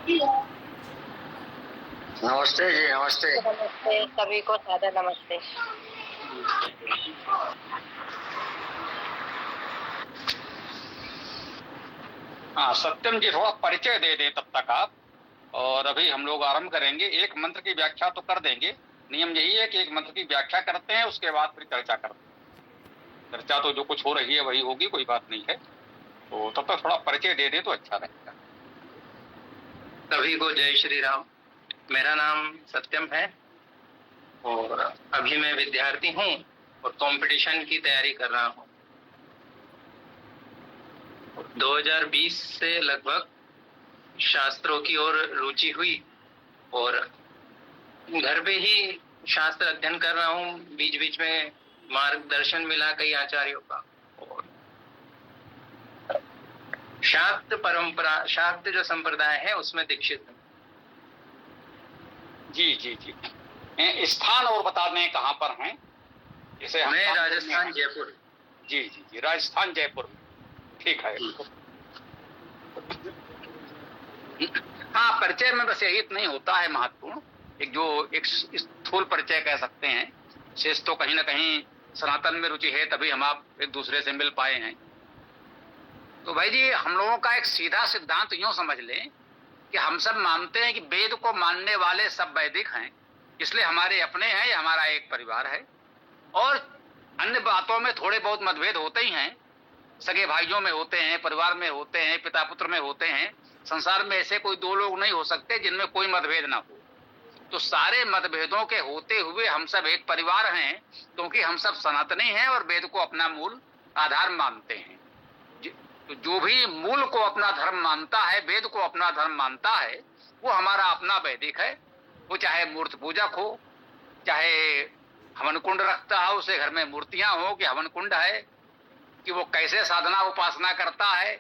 नमस्ते जी, नमस्ते। नमस्ते, सभी को सादर नमस्ते। हाँ, सत्यम जी थोड़ा परिचय दे दें तब तक आप, और अभी हम लोग आरंभ करेंगे। एक मंत्र की व्याख्या तो कर देंगे। नियम यही है कि एक मंत्र की व्याख्या करते हैं, उसके बाद फिर चर्चा करते हैं। चर्चा तो जो कुछ हो रही है वही होगी, कोई बात नहीं है। तो तब तक थोड़ा परिचय दे दे तो अच्छा रहेगा। सभी को जय श्री राम। मेरा नाम सत्यम है और अभी मैं विद्यार्थी हूँ और कंपटीशन की तैयारी कर रहा हूँ। 2020 से लगभग शास्त्रों की ओर रुचि हुई और घर पे ही शास्त्र अध्ययन कर रहा हूँ। बीच बीच में मार्गदर्शन मिला कई आचार्यों का और शाक्त परंपरा, शाक्त जो संप्रदाय है उसमें दीक्षित हूँ। जी जी जी। स्थान और बता दें कहाँ पर हैं? जैसे मैं राजस्थान जयपुर। जी जी जी, राजस्थान जयपुर में। ठीक है। हाँ, परिचय में बस यही नहीं होता है महत्वपूर्ण, एक स्थूल परिचय कह सकते हैं। शेष तो कहीं ना कहीं सनातन में रुचि है, तभी हम आप एक दूसरे से मिल पाए हैं। तो भाई जी, हम लोगों का एक सीधा सिद्धांत यूं समझ लें कि हम सब मानते हैं कि वेद को मानने वाले सब वैदिक हैं, इसलिए हमारे अपने हैं, ये हमारा एक परिवार है। और अन्य बातों में थोड़े बहुत मतभेद होते ही हैं, सगे भाइयों में होते हैं, परिवार में होते हैं, पिता पुत्र में होते हैं। संसार में ऐसे कोई दो लोग नहीं हो सकते जिनमें कोई मतभेद ना हो। तो सारे मतभेदों के होते हुए हम सब एक परिवार हैं, क्योंकि हम सब सनातनी हैं और वेद को अपना मूल आधार मानते हैं। तो जो भी मूल को अपना धर्म मानता है, वेद को अपना धर्म मानता है, वो हमारा अपना वैदिक है। वो चाहे मूर्ति पूजक हो, चाहे हवन कुंड रखता हो, उसे घर में मूर्तियां हो कि हवन कुंड है, कि वो कैसे साधना उपासना करता है,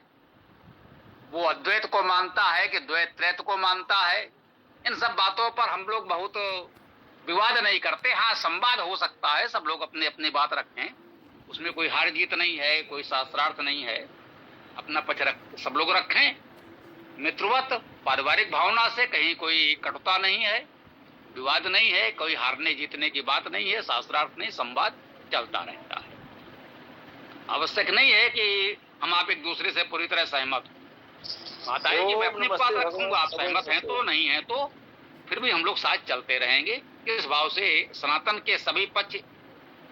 वो अद्वैत को मानता है कि द्वैत त्रैत को मानता है। इन सब बातों पर हम लोग बहुत विवाद नहीं करते। हाँ, संवाद हो सकता है, सब लोग अपनी अपनी बात रखें, उसमें कोई हार जीत नहीं है, कोई शास्त्रार्थ नहीं है। अपना पक्ष सब लोग रखें मित्रवत, पारिवारिक भावना से, कहीं कोई कटुता नहीं है, विवाद नहीं है, कोई हारने जीतने की बात नहीं है, शास्त्रार्थ नहीं, संवाद चलता रहता है। आवश्यक नहीं है कि हम आप एक दूसरे से पूरी तरह सहमत हो। बात आई कि मैं अपनी बात रखूंगा, आप सहमत हैं तो, नहीं है तो फिर भी हम लोग साथ चलते रहेंगे। इस भाव से सनातन के सभी पक्ष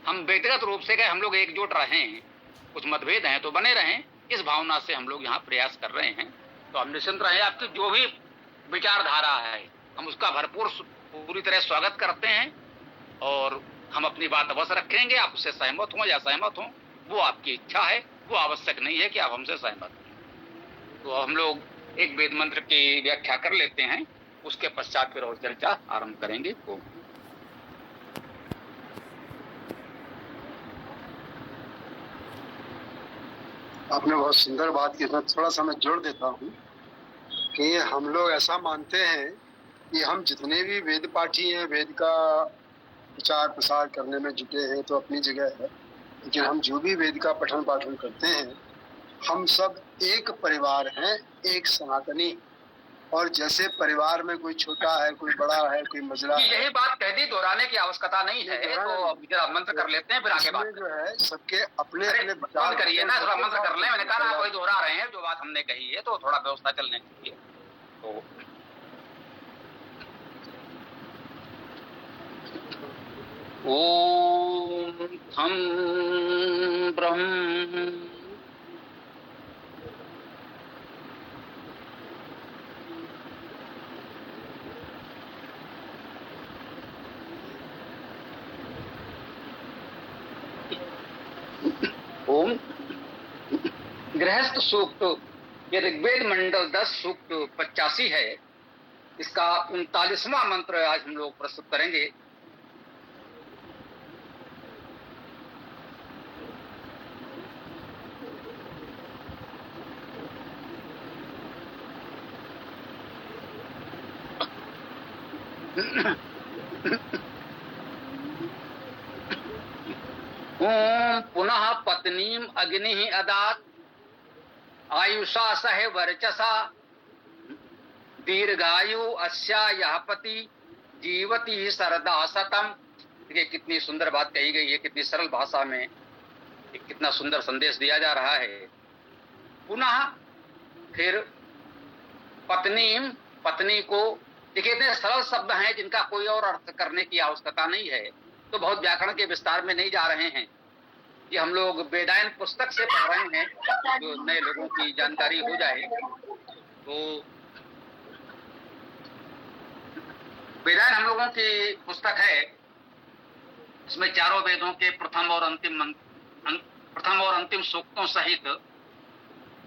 हम व्यक्तिगत रूप से गए, हम लोग एकजुट रहें, कुछ मतभेद हैं तो बने रहें, इस भावना से हम लोग यहाँ प्रयास कर रहे हैं। तो हम निश्चिंत रहें, आपकी जो भी विचारधारा है हम उसका भरपूर पूरी तरह स्वागत करते हैं और हम अपनी बात अवश्य रखेंगे। आप उससे सहमत हो या सहमत हो, वो आपकी इच्छा है, वो आवश्यक नहीं है कि आप हमसे सहमत हो। तो हम लोग एक वेद मंत्र की व्याख्या कर लेते हैं, उसके पश्चात फिर और चर्चा आरंभ करेंगे। तो आपने बहुत सुंदर बात की, थोड़ा सा मैं जोड़ देता हूँ कि हम लोग ऐसा मानते हैं कि हम जितने भी वेद पाठी हैं, वेद का प्रचार प्रसार करने में जुटे हैं तो अपनी जगह है, लेकिन हम जो भी वेद का पठन पाठन करते हैं, हम सब एक परिवार हैं, एक सनातनी। और जैसे परिवार में कोई छोटा है, कोई बड़ा है, कोई मजरा है, यही बात कह दी, दोहराने की आवश्यकता नहीं है। तो अब जरा मंत्र कर लेते हैं, फिर आगे बात जो है सबके अपने अपने विचार करिए ना, थोड़ा मंत्र कर लें। मैंने कहा ना, कोई दोहरा रहे हैं जो बात हमने कही है, तो थोड़ा व्यवस्था चलने चाहिए। तो ओम थम ब्रह्म ओम गृहस्थ सूक्त, ये ऋग्वेद मंडल 10 सूक्त 85 है। इसका 39वां मंत्र आज हम लोग प्रस्तुत करेंगे। ओम पुनः पत्नीम अग्नि अदात आयुषा सह वर्चसा दीर्घायु अस्या यह पति जीवती सरदा सतम। देखिए कितनी सुंदर बात कही गई है, कितनी सरल भाषा में कितना सुंदर संदेश दिया जा रहा है। पुनः फिर पत्नी, पत्नी को, देखिए इतने सरल शब्द हैं जिनका कोई और अर्थ करने की आवश्यकता नहीं है, तो बहुत व्याकरण के विस्तार में नहीं जा रहे हैं। ये हम लोग वेदायन पुस्तक से पढ़ रहे हैं, जो नए लोगों की जानकारी हो जाए। तो वेदायन हम लोगों की पुस्तक है, इसमें चारों वेदों के प्रथम और अंतिम सूक्तों सहित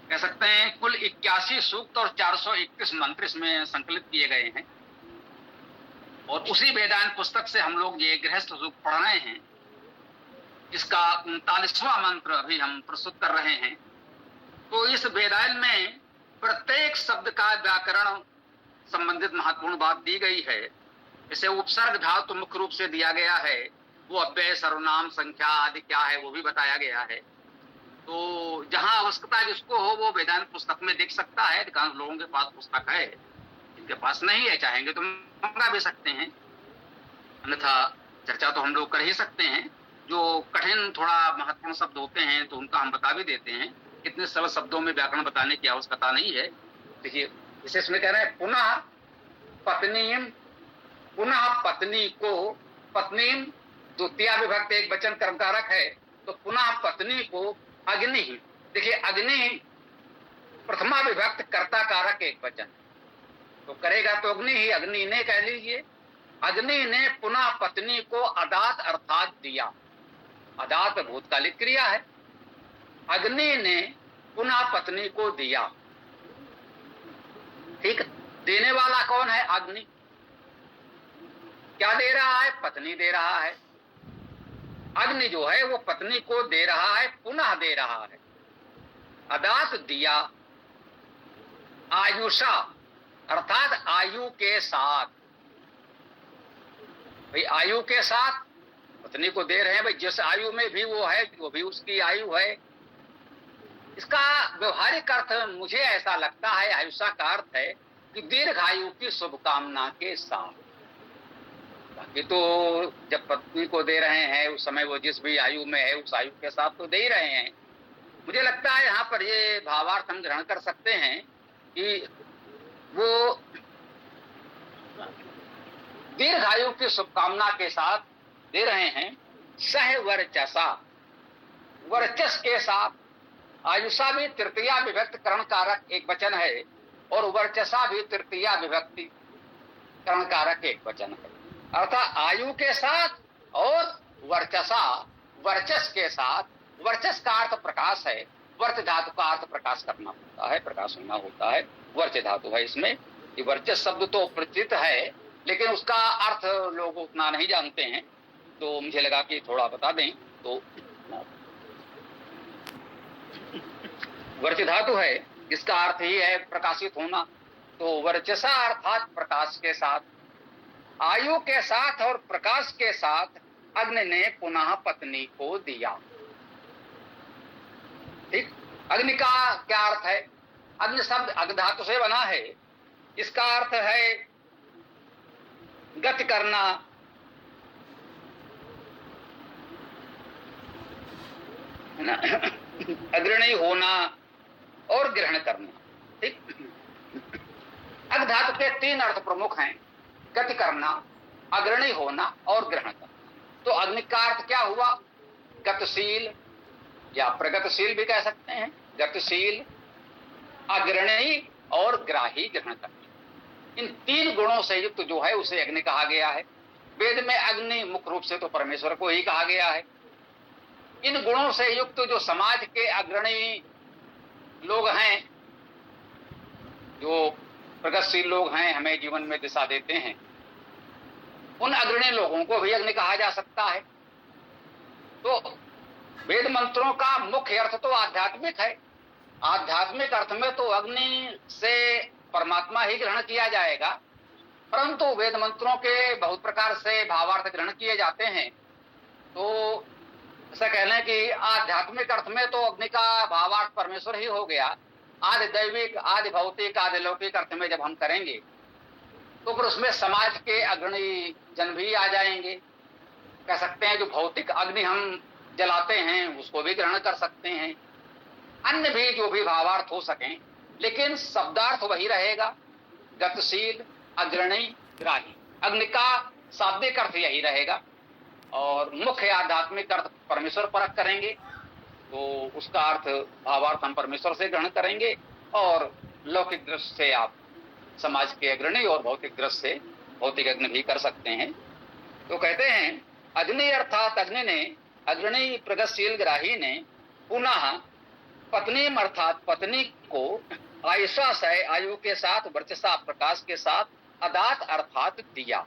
कह सकते हैं कुल 81 सूक्त और 431 मंत्र इसमें संकलित किए गए हैं। और उसी वेदांत पुस्तक से हम लोग ये गृहस्थ सूक्त पढ़ रहे हैं, जिसका 39वां मंत्र अभी हम प्रस्तुत कर रहे हैं। तो इस वेदायन में प्रत्येक शब्द का व्याकरण संबंधित महत्वपूर्ण बात दी गई है। इसे उपसर्ग धातु मुख्य रूप से दिया गया है, वो अव्यय सर्वनाम संख्या आदि क्या है वो भी बताया गया है। तो जहां आवश्यकता जिसको हो वो वेदांत पुस्तक में देख सकता है। अधिकांश लोगों के पास पुस्तक है, जिनके पास नहीं है चाहेंगे तो मंगा भी सकते हैं, अन्यथा चर्चा तो हम लोग कर ही सकते हैं। जो कठिन थोड़ा महत्वपूर्ण शब्द होते हैं तो उनका हम बता भी देते हैं, इतने सरल शब्दों में व्याकरण बताने की आवश्यकता नहीं है। देखिए विशेष में कह रहे हैं पुनः पत्नी, पुनः पत्नी को, पत्नी द्वितीय विभक्त एक वचन कर्मकारक है, तो पुनः पत्नी को अग्नि, देखिए अग्नि प्रथमा विभक्त कर्ता कारक एक वचन, तो करेगा तो अग्नि ही, अग्नि ने कह लीजिए। अग्नि ने पुनः पत्नी को अदात अर्थात दिया, अदात भूतकालिक क्रिया है। अग्नि ने पुनः पत्नी को दिया, ठीक। देने वाला कौन है? अग्नि। क्या दे रहा है? पत्नी दे रहा है। अग्नि जो है वो पत्नी को दे रहा है, पुनः दे रहा है। अदात दिया, आयुषा अर्थात आयु के साथ, भाई आयु के साथ पत्नी को दे रहे हैं, भाई जिस आयु में भी वो है वो भी उसकी आयु है। इसका व्यवहारिक अर्थ मुझे ऐसा लगता है, आयुषा का अर्थ है कि दीर्घायु की शुभकामना के साथ। बाकी तो जब पत्नी को दे रहे हैं उस समय वो जिस भी आयु में है उस आयु के साथ तो दे ही रहे हैं। मुझे लगता है यहाँ पर ये भावार्थ हम ग्रहण कर सकते हैं कि वो दीर्घायु की शुभकामना के साथ दे रहे हैं। सह वर्चसा, वर्चस के साथ, आयुषा भी तृतीया विभक्त करण कारक एक वचन है और वर्चसा भी तृतीया विभक्ति करण कारक एक वचन है। अर्थात आयु के साथ और वर्चसा, वर्चस के साथ। वर्चस का अर्थ प्रकाश है, वर्च धातु का अर्थ प्रकाश करना होता है, प्रकाश होना होता है, वर्च धातु है इसमें। ये वर्चस शब्द तो प्रचलित है लेकिन उसका अर्थ लोग उतना नहीं जानते हैं, तो मुझे लगा कि थोड़ा बता दें। तो वर्च धातु है, इसका अर्थ ही है प्रकाशित होना। तो वर्चसा अर्थात प्रकाश के साथ, आयु के साथ और प्रकाश के साथ अग्नि ने पुनः पत्नी को दिया, ठीक। अग्नि का क्या अर्थ है? अग्नि शब्द अग्नि धातु से बना है, इसका अर्थ है गति करना, है ना, अग्रणी होना और ग्रहण करना, ठीक। अग्नि धातु के 3 अर्थ प्रमुख हैं, गति करना, अग्रणी होना और ग्रहण करना। तो अग्नि का अर्थ क्या हुआ? गतिशील या प्रगतिशील भी कह सकते हैं। गतिशील, अग्रणी और ग्राही, ग्रहण करना, इन 3 गुणों से युक्त जो है उसे अग्नि कहा गया है। वेद में अग्नि मुख्य रूप से तो परमेश्वर को ही कहा गया है। इन गुणों से युक्त जो समाज के अग्रणी लोग हैं, जो प्रगतिशील लोग हैं, हमें जीवन में दिशा देते हैं, उन अग्रणी लोगों को भी अग्नि कहा जा सकता है। तो वेद मंत्रों का मुख्य अर्थ तो आध्यात्मिक है। आध्यात्मिक अर्थ में तो अग्नि से परमात्मा ही ग्रहण किया जाएगा, परंतु वेद मंत्रों के बहुत प्रकार से भावार्थ ग्रहण किए जाते हैं। तो ऐसा कह लें कि आध्यात्मिक अर्थ में तो अग्नि का भावार्थ परमेश्वर ही हो गया, आदि दैविक, आदि भौतिक, आदि लौकिक अर्थ में जब हम करेंगे तो फिर उसमें समाज के अग्रणी जन भी आ जाएंगे। कह सकते हैं जो भौतिक अग्नि हम जलाते हैं उसको भी ग्रहण कर सकते हैं, अन्य भी जो भी भावार्थ हो सकें, लेकिन शब्दार्थ वही रहेगा, गतिशील, अग्रणी, ग्राही। अग्नि का शाब्दिक अर्थ यही रहेगा और मुख्य आध्यात्मिक अर्थ परमेश्वर परक करेंगे तो उसका अर्थ भावार्थ हम परमेश्वर से ग्रहण करेंगे, और लौकिक दृष्टि से आप समाज के अग्रणी और भौतिक दृष्टि से भौतिक अग्नि भी कर सकते हैं। तो कहते हैं अग्नि अर्थात अग्नि ने, अग्रणी प्रगतिशील ग्राही ने पुनः पत्नी अर्थात पत्नी को आयुषा से, आयु के साथ, वर्चसा प्रकाश के साथ, अदात अर्थात दिया।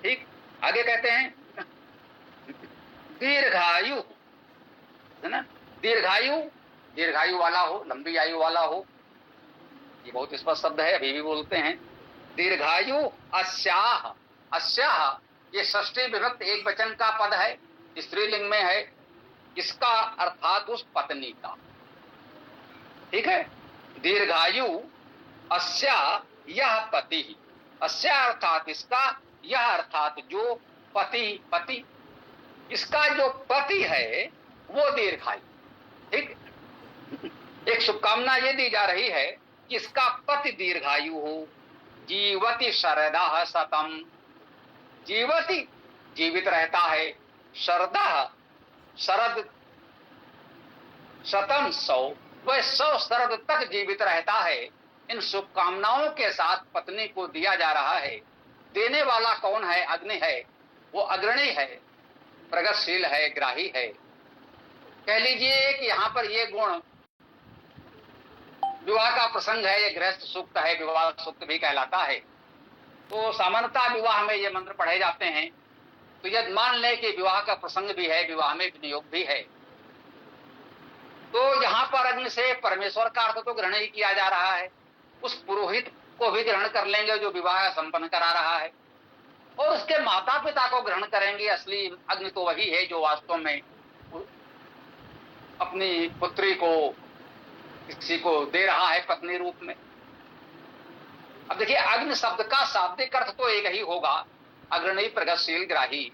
ठीक, आगे कहते हैं दीर्घायु, है ना, दीर्घायु, दीर्घायु वाला हो, लंबी आयु वाला हो, ये बहुत स्पष्ट शब्द है, अभी भी बोलते हैं। दीर्घायु अस्याह, अस्याह ये षष्ठी विभक्त एक वचन का पद है, स्त्रीलिंग में है, इसका अर्थात उस पत्नी का। ठीक है, दीर्घायु अस्या यह पति, अस्या अर्थात इसका, यह अर्थात जो पति, पति इसका जो पति है वो दीर्घायु। ठीक, एक शुभकामना ये दी जा रही है कि इसका पति दीर्घायु हो। जीवति शरदा सतम, जीवति जीवित रहता है, शरदा शरद, शतम 100, वह 100 शरद तक जीवित रहता है। इन शुभकामनाओं के साथ पत्नी को दिया जा रहा है। देने वाला कौन है? अग्नि है, वो अग्रणी है, प्रगतिशील है, ग्राही है। कह लीजिए कि यहाँ पर ये गुण, विवाह का प्रसंग है, ये गृहस्थ सूक्त है, विवाह सूक्त भी कहलाता है। तो सामान्यतः विवाह में ये मंत्र पढ़े जाते हैं। तो यदि मान लें कि विवाह का प्रसंग भी है, विवाह में विनियोग भी है, तो यहाँ पर अग्नि से परमेश्वर का अर्थ तो ग्रहण ही किया जा रहा है। उस पुरोहित को भी ग्रहण कर लेंगे जो विवाह संपन्न करा रहा है, और उसके माता पिता को ग्रहण करेंगे। असली अग्नि तो वही है जो वास्तव में अपनी पुत्री को किसी को दे रहा है पत्नी रूप में। अब देखिए, अग्नि शब्द का शाब्दिक अर्थ तो एक ही होगा, अग्रणी, प्रगतिशील, ग्राही,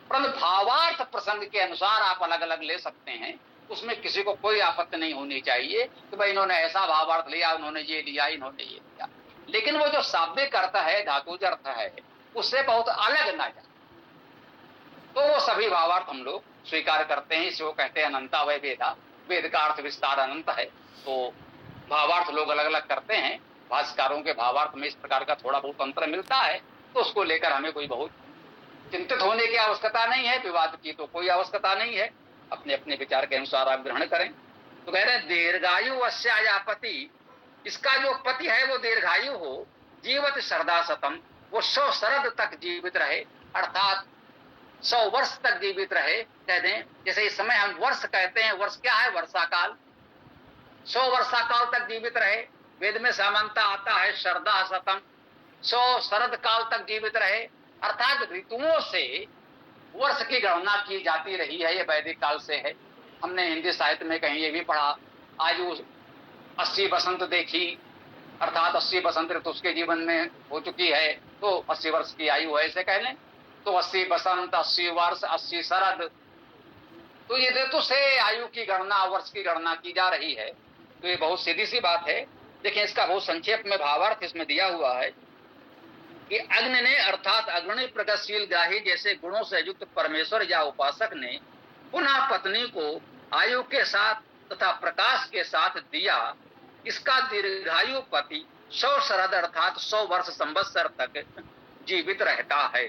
परंतु भावार्थ प्रसंग के अनुसार आप अलग अलग ले सकते हैं। उसमें किसी को कोई आपत्ति नहीं होनी चाहिए कि भाई इन्होंने ऐसा भावार्थ लिया, उन्होंने ये लिया, इन्होंने ये लिया। लेकिन वो जो शाब्दिक अर्थ है, धातुज अर्थ है, उससे बहुत अलग ना जाए, तो वो सभी भावार्थ हम लोग स्वीकार करते हैं। इसको कहते हैं अनंता वै वेदा, वेद का अर्थ विस्तार अनंत है। तो भावार्थ लोग अलग अलग करते हैं। भाष्यकारों के भावार्थ में इस प्रकार का थोड़ा बहुत अंतर मिलता है, तो उसको लेकर हमें कोई बहुत चिंतित होने की आवश्यकता नहीं है, विवाद की तो कोई आवश्यकता नहीं है। अपने अपने विचार के अनुसार आप ग्रहण करें। तो कह रहे हैं दीर्घायु अस्या पति, इसका जो पति है वो दीर्घायु हो। जीवत शरदा शतम, वो 100 शरद तक जीवित रहे, अर्थात 100 वर्ष तक जीवित रहे। कह दें जैसे इस समय हम वर्ष कहते हैं, वर्ष क्या है? वर्षा काल। 100 वर्षा काल तक जीवित रहे। वेद में सामान्यता आता है शरदा शतम, 100 शरद काल तक जीवित रहे, अर्थात ऋतुओं से वर्ष की गणना की जाती रही है। ये वैदिक काल से है। हमने हिंदी साहित्य में कहीं ये भी पढ़ा, आयु 80 बसंत देखी, अर्थात 80 बसंत ऋतु उसके जीवन में हो चुकी है, तो 80 वर्ष की आयु है, ऐसे कह लें। तो 80 बसंत, 80 वर्ष, 80 शरद, तो ये ऋतु से आयु की गणना, वर्ष की गणना की जा रही है। तो ये बहुत सीधी सी बात है। देखिए, इसका बहुत संक्षेप में भावार्थ इसमें दिया हुआ है कि अग्नि ने अर्थात अग्रणी, प्रगतिशील, ग्राही जैसे गुणों से युक्त परमेश्वर या उपासक ने पुनः पत्नी को आयु के साथ तथा प्रकाश के साथ दिया। इसका दीर्घायु पति 100 शरद अर्थात 100 वर्ष संवत्सर तक जीवित रहता है।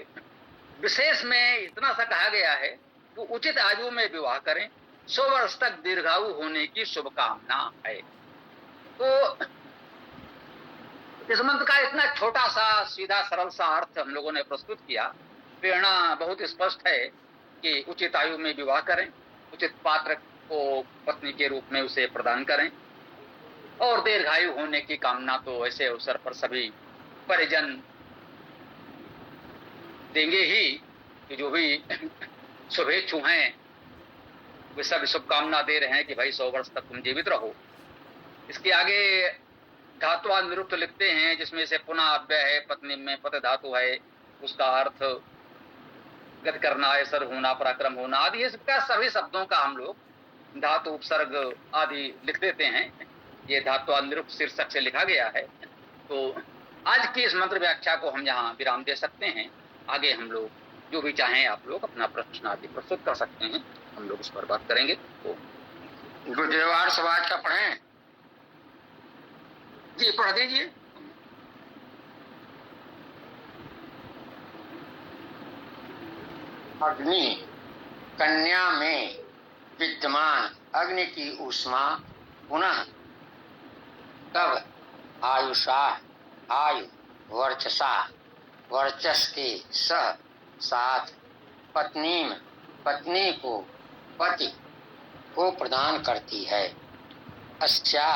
विशेष में इतना सा कहा गया है कि उचित आयु में विवाह करें, 100 वर्ष तक दीर्घायु होने की शुभकामना है। तो इस मंत्र का इतना छोटा सा, सीधा, सरल सा अर्थ हम लोगों ने प्रस्तुत किया। प्रेरणा बहुत स्पष्ट है कि उचित आयु में विवाह करें, उचित पात्र को पत्नी के रूप में उसे प्रदान करें, और दीर्घायु होने की कामना तो ऐसे अवसर पर सभी परिजन देंगे ही कि जो भी शुभेच्छु हैं वे सब शुभकामना दे रहे हैं कि भाई 100 वर्ष तक तुम जीवित रहो। इसके आगे धातुवाद निरुक्त लिखते हैं, जिसमें से पुनः अव्यय है, पत्नी में पत धातु है, उसका अर्थ गति करना, ऐसर होना, पराक्रम होना आदि, इसका सभी शब्दों का हम लोग धातु उपसर्ग आदि लिख देते हैं। ये धातुवाद निरुक्त शीर्षक से लिखा गया है। तो आज की इस मंत्र व्याख्या को हम यहाँ विराम दे सकते हैं। आगे हम लोग जो भी चाहें आप लोग अपना प्रश्न आदि प्रस्तुत कर सकते हैं, हम लोग उस पर बात करेंगे। तो गुर्जर समाज का पढ़ें? जी पढ़ दीजिए। अग्नि, कन्या में विद्यमान अग्नि की ऊष्मा पुनः तब आयुषा, आयु वर्चसा, वर्चस के सह साथ पत्नी को पति को प्रदान करती है। अस्या,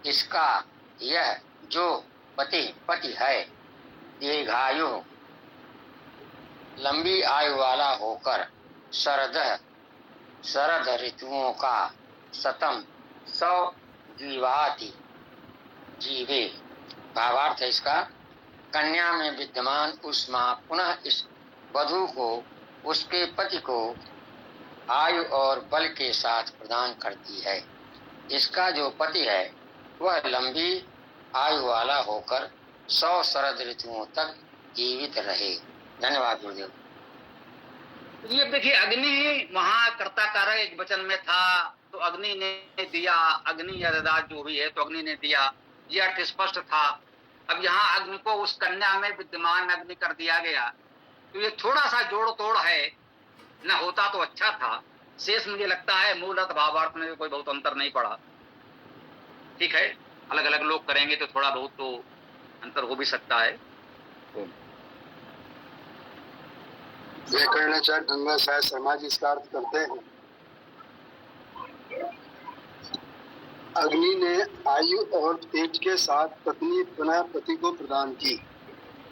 इसका, यह जो पति है, दीर्घायु लंबी आयु वाला होकर शरद ऋतुओं का शतम 100 जीवाति जीवे। भावार्थ है इसका, कन्या में विद्यमान ऊष्मा पुनः इस वधु को उसके पति को आयु और बल के साथ प्रदान करती है। इसका जो पति है वह लंबी आयु वाला होकर 100 शरद ऋतुओं तक जीवित रहे। धन्यवाद गुरुदेव। ये देखिए, अग्नि वहां कर्ता कारक एक वचन में था, तो अग्नि ने दिया, अग्नि या ददात जो भी है, तो अग्नि ने दिया, ये अर्थ स्पष्ट था। अब यहाँ अग्नि को उस कन्या में विद्यमान अग्नि कर दिया गया, तो ये थोड़ा सा जोड़ तोड़ है, न होता तो अच्छा था। शेष मुझे लगता है मूल अर्थ भावार्थ में कोई बहुत अंतर नहीं पड़ा। ठीक है, अलग अलग लोग करेंगे तो थोड़ा बहुत तो अंतर हो भी सकता है। व्याकरणाचार्य गंगा साहब शर्मा जी इसका अर्थ करते हैं, अग्नि ने आयु और तेज के साथ पत्नी पुनः पति को प्रदान की।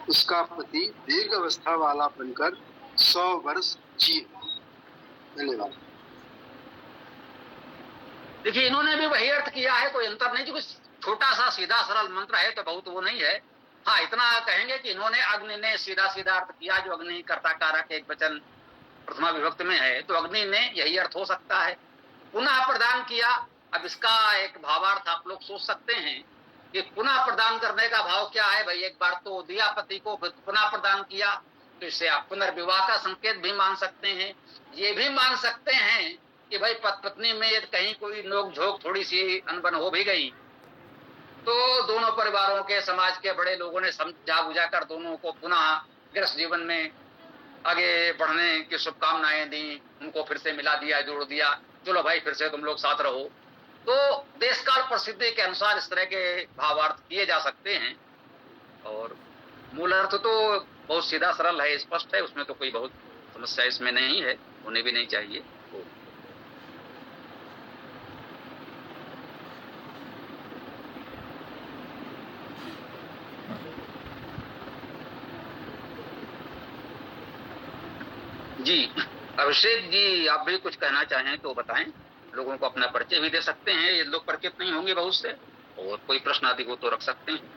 उसका पति दीर्घ अवस्था वाला बनकर 100 वर्ष जी। धन्यवाद। देखिए, इन्होंने भी वही अर्थ किया है, कोई अंतर नहीं। जो छोटा सा सीधा सरल मंत्र है तो बहुत वो नहीं है। हाँ, इतना कहेंगे कि इन्होंने अग्नि ने सीधा सीधा अर्थ किया, जो अग्नि कर्ता कारक एक वचन प्रथमा विभक्त में है, तो अग्नि ने यही अर्थ हो सकता है, पुनः प्रदान किया। अब इसका एक भावार्थ आप लोग सोच सकते हैं कि पुनः प्रदान करने का भाव क्या है। भाई, एक बार तो दिया पति को, पुनः प्रदान किया, तो इससे आप पुनर्विवाह का संकेत भी मान सकते हैं। ये भी मान सकते हैं कि भाई पत्नी में यदि कहीं कोई नोक झोंक थोड़ी सी अनबन हो भी गई, तो दोनों परिवारों के, समाज के बड़े लोगों ने समझा बुझा कर दोनों को पुनः गृहस्थ जीवन में आगे बढ़ने की शुभकामनाएं दी, उनको फिर से मिला दिया, जोड़ दिया, चलो भाई फिर से तुम लोग साथ रहो। तो देश काल परिस्थिति के अनुसार इस तरह के भावार्थ किए जा सकते हैं। और मूल अर्थ तो बहुत सीधा सरल है, स्पष्ट है, उसमें तो कोई बहुत समस्या इसमें नहीं है, होने भी नहीं चाहिए। जी अभिषेक जी, आप भी कुछ कहना चाहें तो बताएं। लोगों को अपना परिचय भी दे सकते हैं, ये लोग परिचित नहीं होंगे बहुत से, और कोई प्रश्न आदि हो तो रख सकते हैं।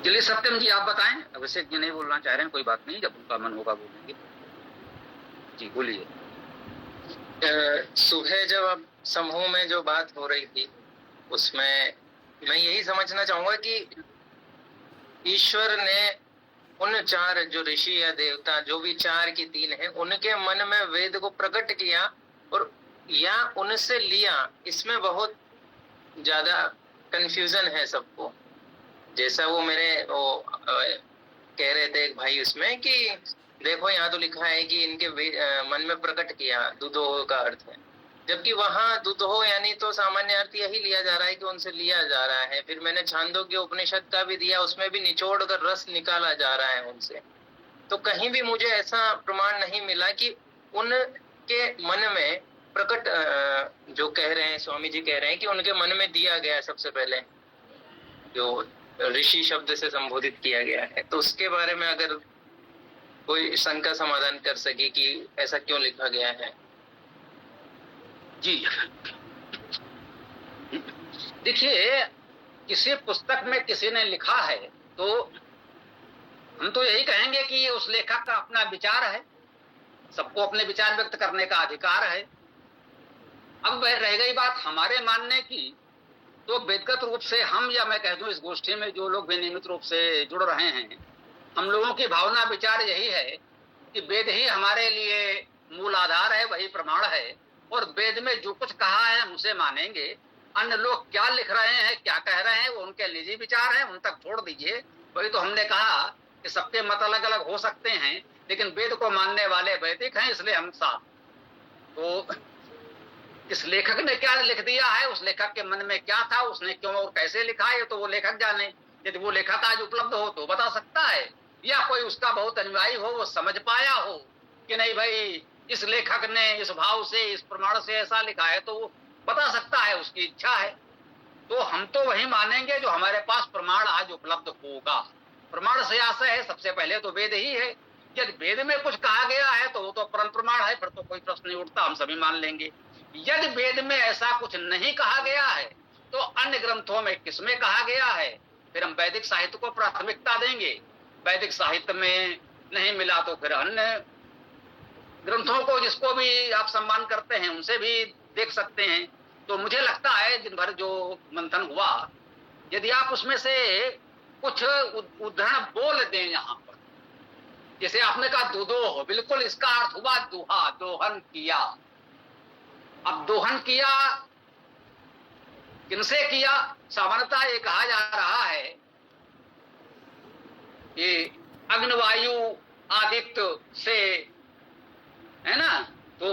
चलिए सत्यम जी आप बताएं। अभिषेक जी नहीं बोलना चाह रहे हैं, कोई बात नहीं, जब उनका मन होगा बोलेंगे। जी बोलिए। सुबह जब अब समूह में जो बात हो रही थी, उसमें मैं यही समझना चाहूंगा कि ईश्वर ने उन 4 जो ऋषि या देवता, जो भी 4 की 3 है, उनके मन में वेद को प्रकट किया और या उनसे लिया। इसमें बहुत ज्यादा कंफ्यूजन है सबको। जैसा वो मेरे कह रहे थे एक भाई उसमें कि देखो यहाँ तो लिखा है कि इनके मन में प्रकट किया, दुदोह का अर्थ है, जबकि वहां दुदोह यानी तो सामान्य अर्थ यही लिया जा रहा है कि उनसे लिया जा रहा है। फिर मैंने छांदोग्य उपनिषद का भी दिया, उसमें भी निचोड़ कर रस निकाला जा रहा है उनसे। तो कहीं भी मुझे ऐसा प्रमाण नहीं मिला कि उनके मन में प्रकट, जो कह रहे हैं स्वामी जी कह रहे हैं कि उनके मन में दिया गया सबसे पहले जो ऋषि शब्द से संबोधित किया गया है, तो उसके बारे में अगर कोई शंका समाधान कर सके कि ऐसा क्यों लिखा गया है। जी देखिए, किसी पुस्तक में किसी ने लिखा है तो हम तो यही कहेंगे कि ये उस लेखक का अपना विचार है, सबको अपने विचार व्यक्त करने का अधिकार है। अब रह गई बात हमारे मानने की, तो व्यक्तिगत रूप से हम, या मैं कह दूं इस गोष्ठी में जो लोग भी नियमित रूप से जुड़ रहे हैं, हम लोगों की भावना विचार यही है कि वेद ही हमारे लिए मूल आधार है, वही प्रमाण है, और वेद में जो कुछ कहा है हम उसे मानेंगे। अन्य लोग क्या लिख रहे हैं, क्या कह रहे हैं, वो उनके निजी विचार हैं, उन तक छोड़ दीजिए। वही तो हमने कहा कि सबके मत अलग अलग हो सकते हैं, लेकिन वेद को मानने वाले वैदिक हैं, इसलिए हम साथ। तो इस लेखक ने क्या लिख दिया है, उस लेखक के मन में क्या था, उसने क्यों और कैसे लिखा है, तो वो लेखक जाने। यदि वो लेखक आज उपलब्ध हो तो बता सकता है, या कोई उसका बहुत अनुयायी हो, वो समझ पाया हो कि नहीं भाई इस लेखक ने इस भाव से, इस प्रमाण से ऐसा लिखा है, तो वो बता सकता है, उसकी इच्छा है। तो हम तो वही मानेंगे जो हमारे पास प्रमाण आज उपलब्ध होगा। प्रमाण से आशय है, सबसे पहले तो वेद ही है। यदि वेद में कुछ कहा गया है तो वो तो परम प्रमाण है, फिर तो कोई प्रश्न नहीं उठता, हम सभी मान लेंगे। यदि वेद में ऐसा कुछ नहीं कहा गया है तो अन्य ग्रंथों में किसमें कहा गया है, फिर हम वैदिक साहित्य को प्राथमिकता देंगे। वैदिक साहित्य में नहीं मिला तो फिर अन्य ग्रंथों को, जिसको भी आप सम्मान करते हैं, उनसे भी देख सकते हैं। तो मुझे लगता है दिन भर जो मंथन हुआ, यदि आप उसमें से कुछ उदाहरण बोल दें यहाँ पर, जैसे आपने कहा दुदोह, बिल्कुल इसका अर्थ हुआ दुहा, दोहन किया। अब दोहन किया किनसे किया? सामान्यतः ये कहा जा रहा है कि अग्निवायु आदित्य से, है ना। तो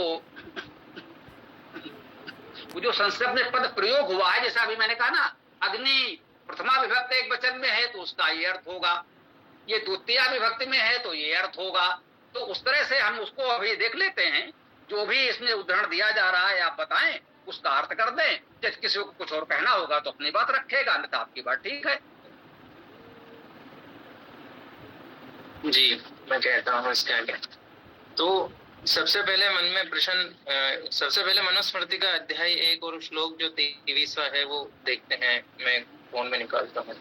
वो जो संस्कृत में पद प्रयोग हुआ है, जैसा अभी मैंने कहा ना, अग्नि प्रथमा विभक्ति एक वचन में है तो उसका ये अर्थ होगा, ये द्वितीय विभक्ति में है तो ये अर्थ होगा। तो उस तरह से हम उसको अभी देख लेते हैं। जो भी इसमें उदाहरण दिया जा रहा है आप बताएं, उसका अर्थ कर दें। यदि किसी को कुछ और कहना होगा तो अपनी बात रखेगा, अन्यथा आपकी बात ठीक है। जी, मैं कहता हूँ इसके आगे। तो सबसे पहले मन में प्रश्न, सबसे पहले मनुस्मृति का अध्याय 1 और श्लोक जो 23वां है वो देखते हैं। मैं फोन में निकालता हूँ।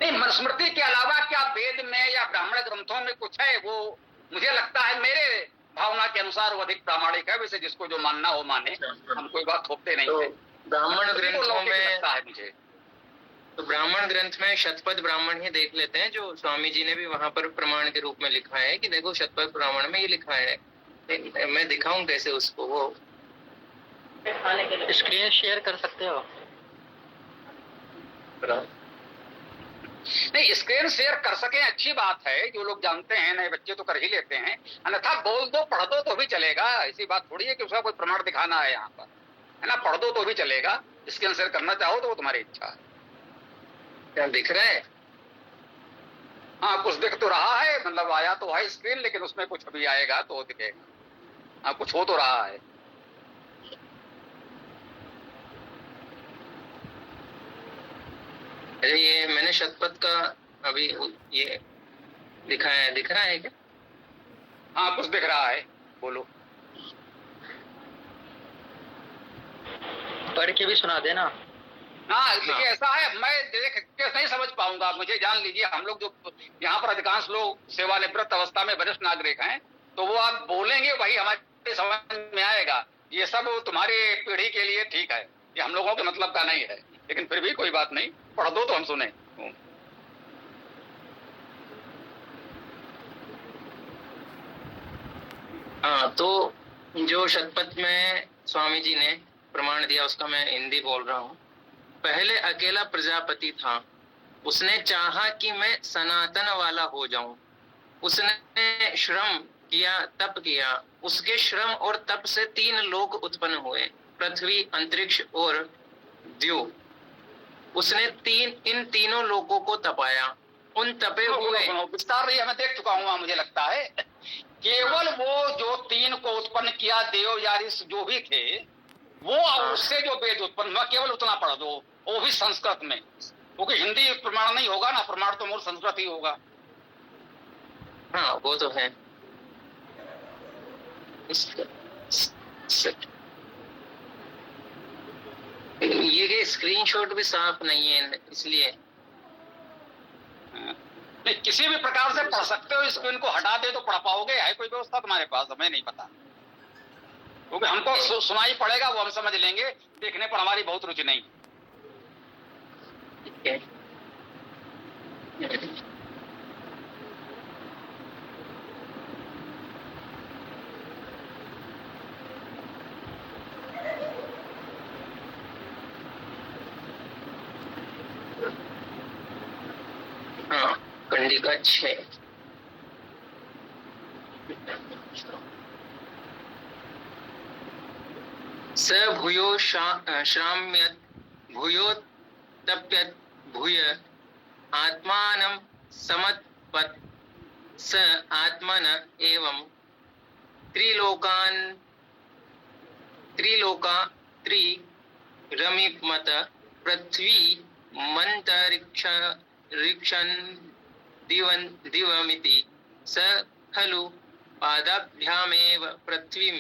नहीं, मनुस्मृति के अलावा क्या वेद में या ब्राह्मण ग्रंथों में कुछ है, वो मुझे लगता है मेरे भावना के अनुसार वो अधिक प्रामाणिक है। वैसे जिसको जो मानना हो माने, हम कोई बात थोपते नहीं है। ब्राह्मण ग्रंथों में लगता है मुझे, तो ब्राह्मण ग्रंथ में शतपथ ब्राह्मण ही देख लेते हैं, जो स्वामी जी ने भी वहां पर प्रमाण के रूप में लिखा है कि देखो शतपथ ब्राह्मण में ये लिखा है। मैं दिखाऊं कैसे उसको? वो स्क्रीन शेयर कर सकते हो? नहीं, स्क्रीन शेयर कर सके अच्छी बात है। जो लोग जानते हैं, नए बच्चे तो कर ही लेते हैं, अन्यथा बोल दो, पढ़ दो तो भी चलेगा। ऐसी बात थोड़ी है कि उसका कोई प्रमाण दिखाना है यहाँ पर, है ना। पढ़ दो तो भी चलेगा। स्क्रीन शेयर करना चाहो तो वो तुम्हारी इच्छा है। क्या दिख रहा है? हाँ, कुछ दिख तो रहा है, मतलब आया तो है स्क्रीन, लेकिन उसमें कुछ अभी आएगा तो दिखेगा। हाँ, कुछ हो तो रहा है। अरे ये मैंने शतपथ का अभी ये दिख रहा है क्या? हाँ, कुछ दिख रहा है, बोलो। पढ़ के भी सुना देना। हाँ, देखिए ऐसा है, मैं देख के नहीं समझ पाऊंगा। मुझे जान लीजिए, हम लोग जो यहाँ पर अधिकांश लोग सेवानिवृत्त अवस्था में वरिष्ठ नागरिक हैं, तो वो आप बोलेंगे वही हमारे समझ में आएगा। ये सब तुम्हारी पीढ़ी के लिए ठीक है, ये हम लोगों के मतलब का नहीं है, लेकिन फिर भी कोई बात नहीं, पढ़ दो तो हम सुने। हाँ, तो जो शतपथ में स्वामी जी ने प्रमाण दिया उसका मैं हिंदी बोल रहा हूँ। पहले अकेला प्रजापति था, उसने चाहा कि मैं सनातन वाला हो जाऊं। उसने श्रम किया, तप किया, उसके श्रम और तप से 3 लोक उत्पन्न हुए, पृथ्वी, अंतरिक्ष और द्यू। उसने इन तीनों लोकों को तपाया। उन तपे हुए विस्तार रही मैं देख चुका हूँ, मुझे लगता है केवल वो जो 3 को उत्पन्न किया, देव यारिस जो भी थे वो, और उससे जो वेद उत्पन्न हुआ, केवल उतना पढ़ दो, वो भी संस्कृत में। क्योंकि हिंदी प्रमाण नहीं होगा ना, प्रमाण तो मूल संस्कृत ही होगा। हाँ वो तो है। ये स्क्रीनशॉट भी साफ नहीं है, इसलिए नहीं, किसी भी प्रकार से पढ़ सकते हो, स्क्रीन को हटा दे तो पढ़ पाओगे? है कोई व्यवस्था तुम्हारे पास? हमें नहीं पता, क्योंकि हमको सुनाई पड़ेगा, वो हम समझ लेंगे, देखने पर हमारी बहुत रुचि नहीं। ठीक है। हाँ, कंडिका 6। स भूयो श्राम्यत भूयो तप्यत भूय आत्मानं समत्पत् स आत्मन एवं त्रिलोका त्रिरमिमत पृथ्वी मन्तरिक्ष ऋक्षन् दिवमिति स खलु पादाभ्यामेव पृथ्वीं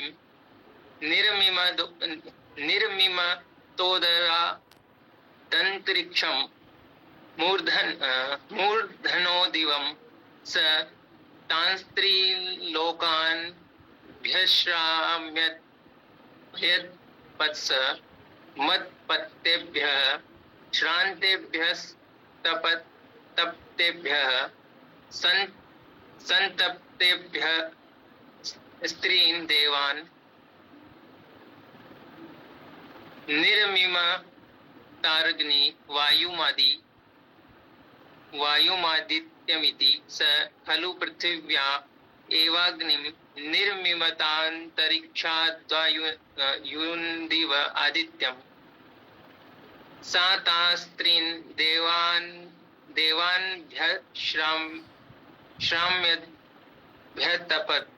निर्मिमतोदरा दन्तरिक्षं मूर्धनो दिवं स तांस्त्रिलोकान् भ्यश्राम्यत् भयत्पत्स मत्पत्तेभ्यः श्रान्तेभ्यस्तप्तेभ्यः सन्तप्तेभ्यः स्त्रीन् देवान् निर्मिमतारग्नि वायुमादित्यमिति स खलु पृथिव्या एवाग्निं निर्मिमतान्तरिक्षाद्वायुन्दिव आदित्यं सा तास्त्रीन् देवान्भ्यश्राम्यद्भ्यतपत्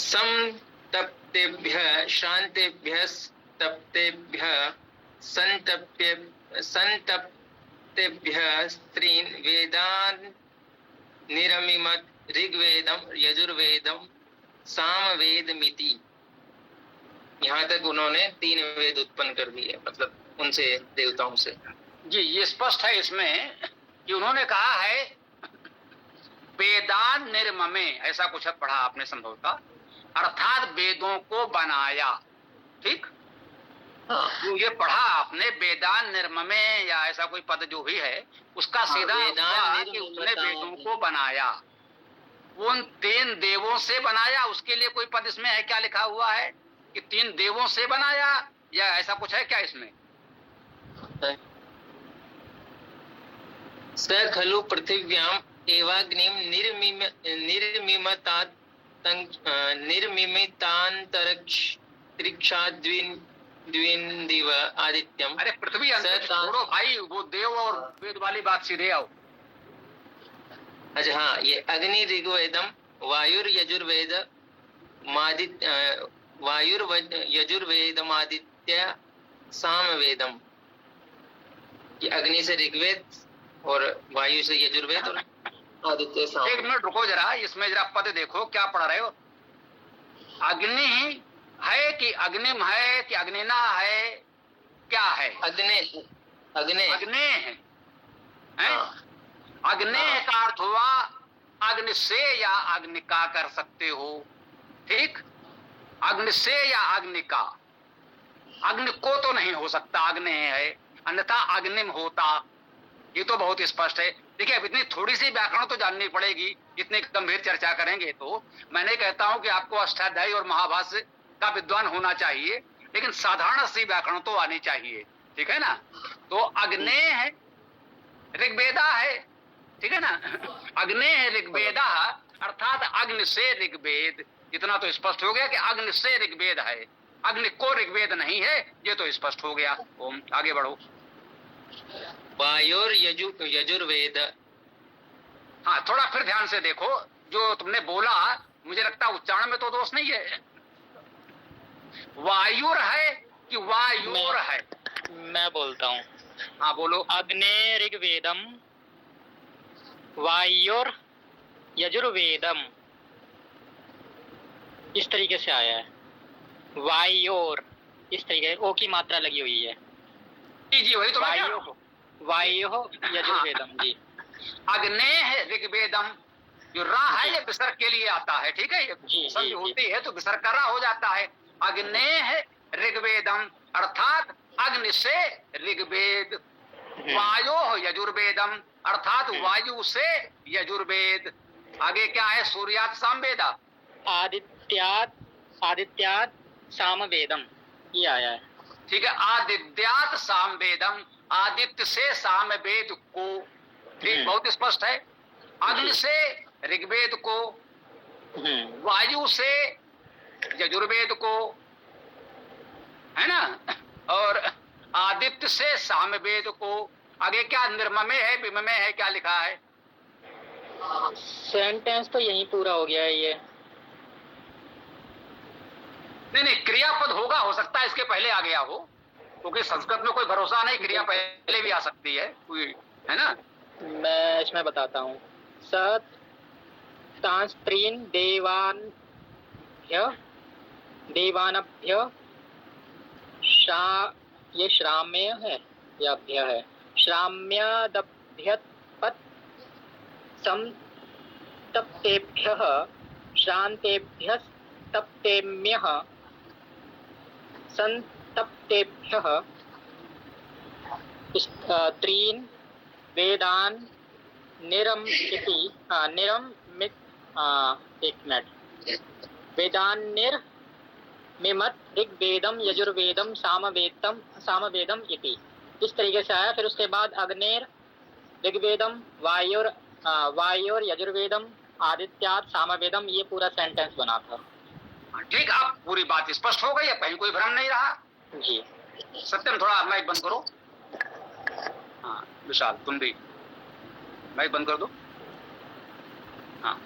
संतप्तेभ्यः श्रान्तेभ्यस्तप्तेभ्यः सन्तप्तेभ्यः स्त्रीन् वेदान् निरमिमत ऋग्वेदम यजुर्वेदम सामवेदमिति। यहाँ तक उन्होंने 3 वेद उत्पन्न कर दिए, मतलब उनसे, देवताओं से। जी, ये स्पष्ट है इसमें कि उन्होंने कहा है वेदान निर्ममे, ऐसा कुछ पढ़ा आपने संभवतः, अर्थात वेदों को बनाया। ठीक, ये पढ़ा आपने, वेदान निर्ममे या ऐसा कोई पद जो भी है उसका सीधा कि उसने वेदों को बनाया, उन 3 देवों से बनाया। उसके लिए कोई पद इसमें है क्या लिखा हुआ है कि 3 देवों से बनाया, या ऐसा कुछ है क्या इसमें? स खलु पृथिव्याम एवाग्निम निर्मिमितान्तरिक्षाद्विन्दिव आदित्यम। अरे पृथ्वी छोड़ो भाई, वो देव और वेद वाली बात सीधे आओ। अच्छा हाँ, ये अग्नि ऋग्वेदम वायुर्यजुर्वेदमादित्य सामवेदम। ये अग्नि से ऋग्वेद और वायु से यजुर्वेद और आदित्य साम। एक मिनट रुको जरा, इसमें जरा पद देखो क्या पढ़ रहे हो। अग्नि है कि अग्निम है कि अग्निना है, क्या है? अग्नि है। अग्नि का अर्थ हुआ अग्नि से या अग्नि का कर सकते हो। ठीक, अग्नि से या अग्नि का, अग्नि को तो नहीं हो सकता, अग्नि है, अन्यथा अग्निम होता। ये तो बहुत स्पष्ट है। देखिए, अब इतनी थोड़ी सी व्याकरण तो जाननी पड़ेगी, इतनी गंभीर चर्चा करेंगे तो। मैं कहता हूं कि आपको अष्टाध्यायी और महाभाष्य का विद्वान होना चाहिए, लेकिन साधारण सी व्याकरण तो आनी चाहिए। ठीक है ना? तो अग्नि है, ऋग्वेदा है, ठीक है ना? अग्नि है ऋग्वेदा, अर्थात अग्नि से ऋग्वेद। इतना तो स्पष्ट हो गया कि अग्नि से ऋग्वेद है, अग्नि को ऋग्वेद नहीं है, ये तो स्पष्ट हो गया। ओम, आगे बढ़ो। वायुर यजुर्वेद। हाँ, थोड़ा फिर ध्यान से देखो, जो तुमने बोला मुझे लगता उच्चारण में तो दोष नहीं है। वायुर है कि वायुर है? मैं बोलता हूँ, हाँ बोलो। अग्ने ऋग्वेदम वायोर यजुर्वेदम, इस तरीके से आया है। वायोर, इस तरीके ओ की मात्रा लगी हुई है। जी जी वही तो मैं कह रहा हूं। वायो यजुर्वेदम जी। अग्ने ऋग्वेदम, जो रा है ये विसर्ग के लिए आता है, ठीक है। ये जी, विसर्ग जी, होती है तो विसर्ग का रा हो जाता है। अग्ने ऋग्वेदम अर्थात अग्नि से ऋग्वेद, वायो यजुर्वेदम अर्थात वायु से यजुर्वेद। आगे क्या है? सूर्यात सामवेदा, आदित्यात सामवेदम, ये आया है। ठीक है। आदित्यात सामवेदम, आदित्य से सामवेद को, ठीक, बहुत स्पष्ट है। अग्नि से ऋग्वेद को, वायु से यजुर्वेद को, है ना, और आदित्य से सामवेद को। आगे क्या निर्ममे है विममे है, क्या लिखा है? सेंटेंस तो यही पूरा हो गया है ये। नहीं, क्रियापद होगा, हो सकता है इसके पहले आ गया हो, क्योंकि संस्कृत में कोई भरोसा नहीं, क्रिया पहले भी आ सकती है कोई, है ना। मैं इसमें बताता हूँ। सत तांस्त्रीन देवानभ्य ये श्राम्य है या अभ्य है। श्राम्यादभ्यपत् संतप्तेभ्यः श्रान्तेभ्यस्तप्तेम्यः संतप्तेभ्यः त्रीन् वेदान निरम इति एक मिनट, वेदान्निर्मिमत ऋग्वेदम यजुर्वेदम सामवेदम इति, इस तरीके से आया। फिर उसके बाद अग्नेर ऋग्वेदम वायोर यजुर्वेदम आदित्यात सामवेदम, ये पूरा सेंटेंस बना था। ठीक, अब पूरी बात स्पष्ट हो गई है, कहीं कोई भ्रम नहीं रहा जी। सत्यम थोड़ा माइक बंद करो। हाँ विशाल तुम भी माइक बंद कर दो। हाँ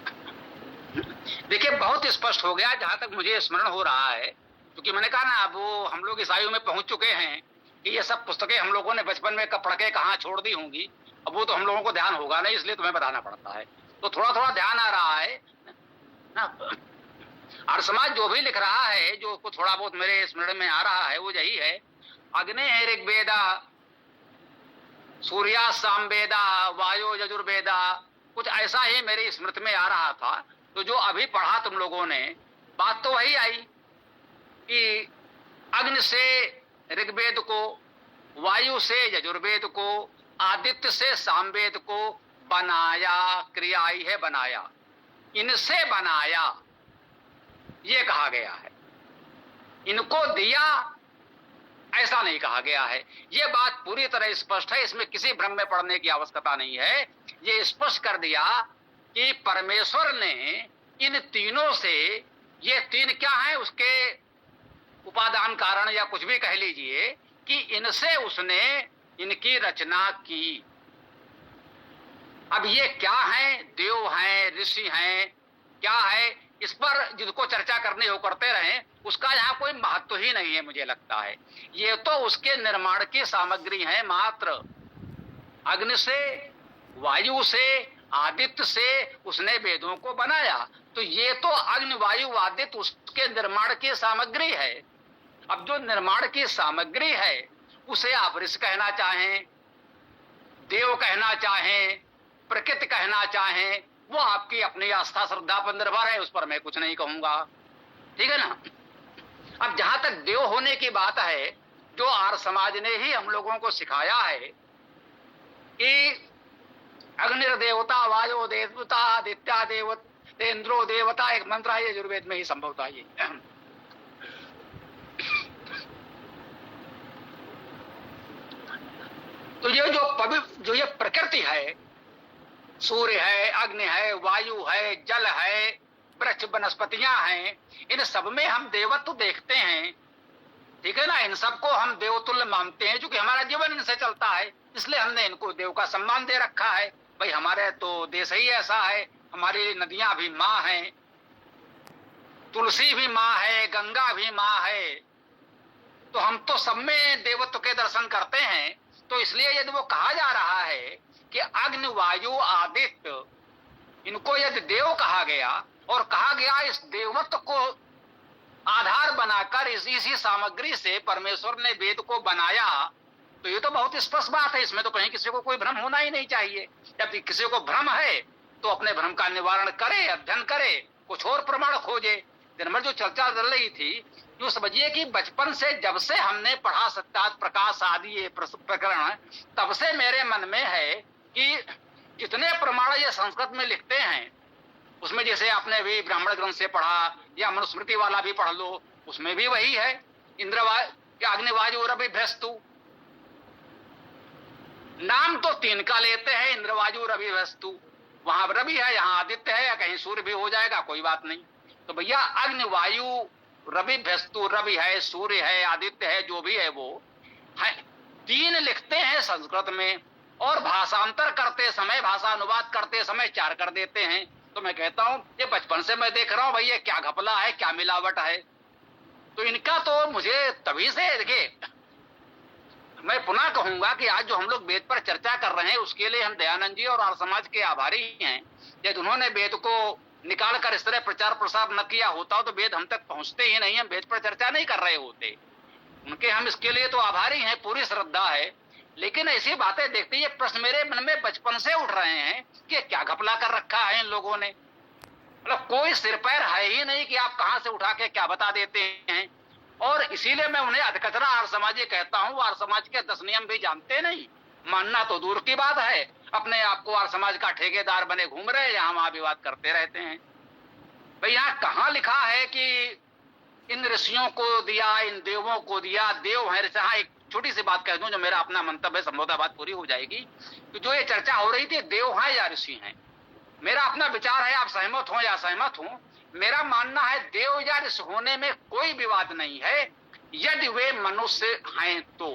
देखिए बहुत स्पष्ट हो गया, जहां तक मुझे स्मरण हो रहा है, क्योंकि मैंने कहा ना, वो हम लोग इस आयु में पहुंच चुके हैं कि ये सब पुस्तकें हम लोगों ने बचपन में कब पढ़ के कहाँ छोड़ दी होंगी। अब वो तो हम लोगों को ध्यान होगा नहीं, इसलिए तुम्हें बताना पड़ता है। तो थोड़ा थोड़ा ध्यान आ रहा है ना। और समाज जो भी लिख रहा है, जो को थोड़ा बहुत मेरे स्मरण में आ रहा है, वो यही है। अग्नि है ऋग्वेदा, सूर्या सामवेदा, वायु यजुर्वेदा, कुछ ऐसा ही मेरी स्मृति में आ रहा था। तो जो अभी पढ़ा तुम लोगों ने, बात तो वही आई कि अग्नि से ऋग्वेद को, वायु से यजुर्वेद को, आदित्य से सामवेद को बनाया, क्रिया आई है बनाया, इनसे बनाया, ये कहा गया है। इनको दिया ऐसा नहीं कहा गया है। ये बात पूरी तरह स्पष्ट है, इसमें किसी भ्रम में पड़ने की आवश्यकता नहीं है। ये स्पष्ट कर दिया कि परमेश्वर ने इन तीनों से, ये तीन क्या है, उसके उपादान कारण या कुछ भी कह लीजिए, कि इनसे उसने इनकी रचना की। अब ये क्या है, देव हैं, ऋषि हैं, क्या है, इस पर जिनको चर्चा करनी हो करते रहें, उसका यहाँ कोई महत्व ही नहीं है मुझे लगता है। ये तो उसके निर्माण की सामग्री है मात्र। अग्नि से, वायु से, आदित्य से उसने वेदों को बनाया, तो ये तो अग्नि वायु आदित्य उसके निर्माण की सामग्री है। अब जो निर्माण की सामग्री है उसे आप ऋषि कहना चाहें, देव कहना चाहें, प्रकृति कहना चाहें, वो आपकी अपनी आस्था श्रद्धा पर निर्भर है, उस पर मैं कुछ नहीं कहूंगा, ठीक है ना। अब जहां तक देव होने की बात है, जो आर्य समाज ने ही हम लोगों को सिखाया है कि अग्निर्देवता, वायु देवता, आदित्य देवता, इंद्रो देवता, एक मंत्र है, यजुर्वेद में ही संभवता ये। तो ये जो पवित्र, जो ये प्रकृति है, सूर्य है, अग्नि है, वायु है, जल है, वृक्ष वनस्पतियां हैं, इन सब में हम देवत्व देखते हैं, ठीक है ना। इन सबको हम देवतुल्य मानते हैं, क्योंकि हमारा जीवन इनसे चलता है, इसलिए हमने इनको देव का सम्मान दे रखा है। भाई हमारे तो देश ही ऐसा है, हमारी नदियां भी माँ हैं, तुलसी भी माँ है, गंगा भी माँ है, तो हम तो सब में देवत्व के दर्शन करते हैं। तो इसलिए यदि वो कहा जा रहा है कि अग्नि वायु आदित्य इनको यदि देव कहा गया और कहा गया इस देवत्व को आधार बनाकर इसी सामग्री से परमेश्वर ने वेद को बनाया, तो ये तो बहुत स्पष्ट बात है, इसमें तो कहीं किसी को कोई भ्रम होना ही नहीं चाहिए। जब किसी को भ्रम है तो अपने भ्रम का निवारण करे, अध्ययन करे, कुछ और प्रमाण खोजे। दिन भर जो चर्चा चल रही थी, जो समझिए कि बचपन से जब से हमने पढ़ा सत्यात प्रकाश आदि ये प्रकरण, तब से मेरे मन में है कि जितने प्रमाण ये संस्कृत में लिखते हैं, उसमें जैसे आपने भी ब्राह्मण ग्रंथ से पढ़ा या मनुस्मृति वाला भी पढ़ लो, उसमें भी वही है, अग्निवायु रवि भ्यस्तु। नाम तो तीन का लेते हैं, इंद्रवायु रवि भ्यस्तु। वहां रवि है, यहाँ आदित्य है, या कहीं सूर्य भी हो जाएगा, कोई बात नहीं। तो भैया अग्निवायु रवि भ्यस्तु, रवि है, सूर्य है, आदित्य है, जो भी है वो है। तीन लिखते हैं संस्कृत में, और भाषांतर करते समय, भाषा अनुवाद करते समय चार कर देते हैं। तो मैं कहता हूं ये बचपन से मैं देख रहा हूं भैया, क्या घपला है, क्या मिलावट है। तो इनका तो मुझे तभी से देखिए, मैं पुनः कहूंगा कि आज जो हम लोग वेद पर चर्चा कर रहे हैं, उसके लिए हम दयानंद जी और आर्य समाज के आभारी हैं। यदि उन्होंने वेद को निकाल कर इस तरह प्रचार प्रसार न किया होता तो वेद हम तक पहुंचते ही नहीं, हम वेद पर चर्चा नहीं कर रहे होते। उनके हम इसके लिए तो आभारी हैं, पूरी श्रद्धा है। लेकिन ऐसी बातें देखते ये प्रश्न मेरे मन में बचपन से उठ रहे हैं कि क्या घपला कर रखा है इन लोगों ने। मतलब कोई सिर पैर है ही नहीं कि आप कहां से उठा के क्या बता देते हैं। और इसीलिए मैं उन्हें अधकचरा आर्य समाजी कहता हूं। आर्य समाज के 10 नियम भी जानते नहीं, मानना तो दूर की बात है, अपने आप को आर्य समाज का ठेकेदार बने घूम रहे, यहाँ वहां विवाद करते रहते हैं। भाई यहाँ कहाँ लिखा है कि इन ऋषियों को दिया, इन देवों को दिया, देव है। हाँ, एक छोटी सी बात कह दूं, जो मेरा अपना मंतव्य है, संभवतः बात पूरी हो जाएगी। तो जो ये चर्चा हो रही थी देव हैं या ऋषि हैं, मेरा अपना विचार है, आप सहमत हो या सहमत हो, मेरा मानना है देव या ऋषि होने में कोई विवाद नहीं है, यदि वे मनुष्य हैं तो।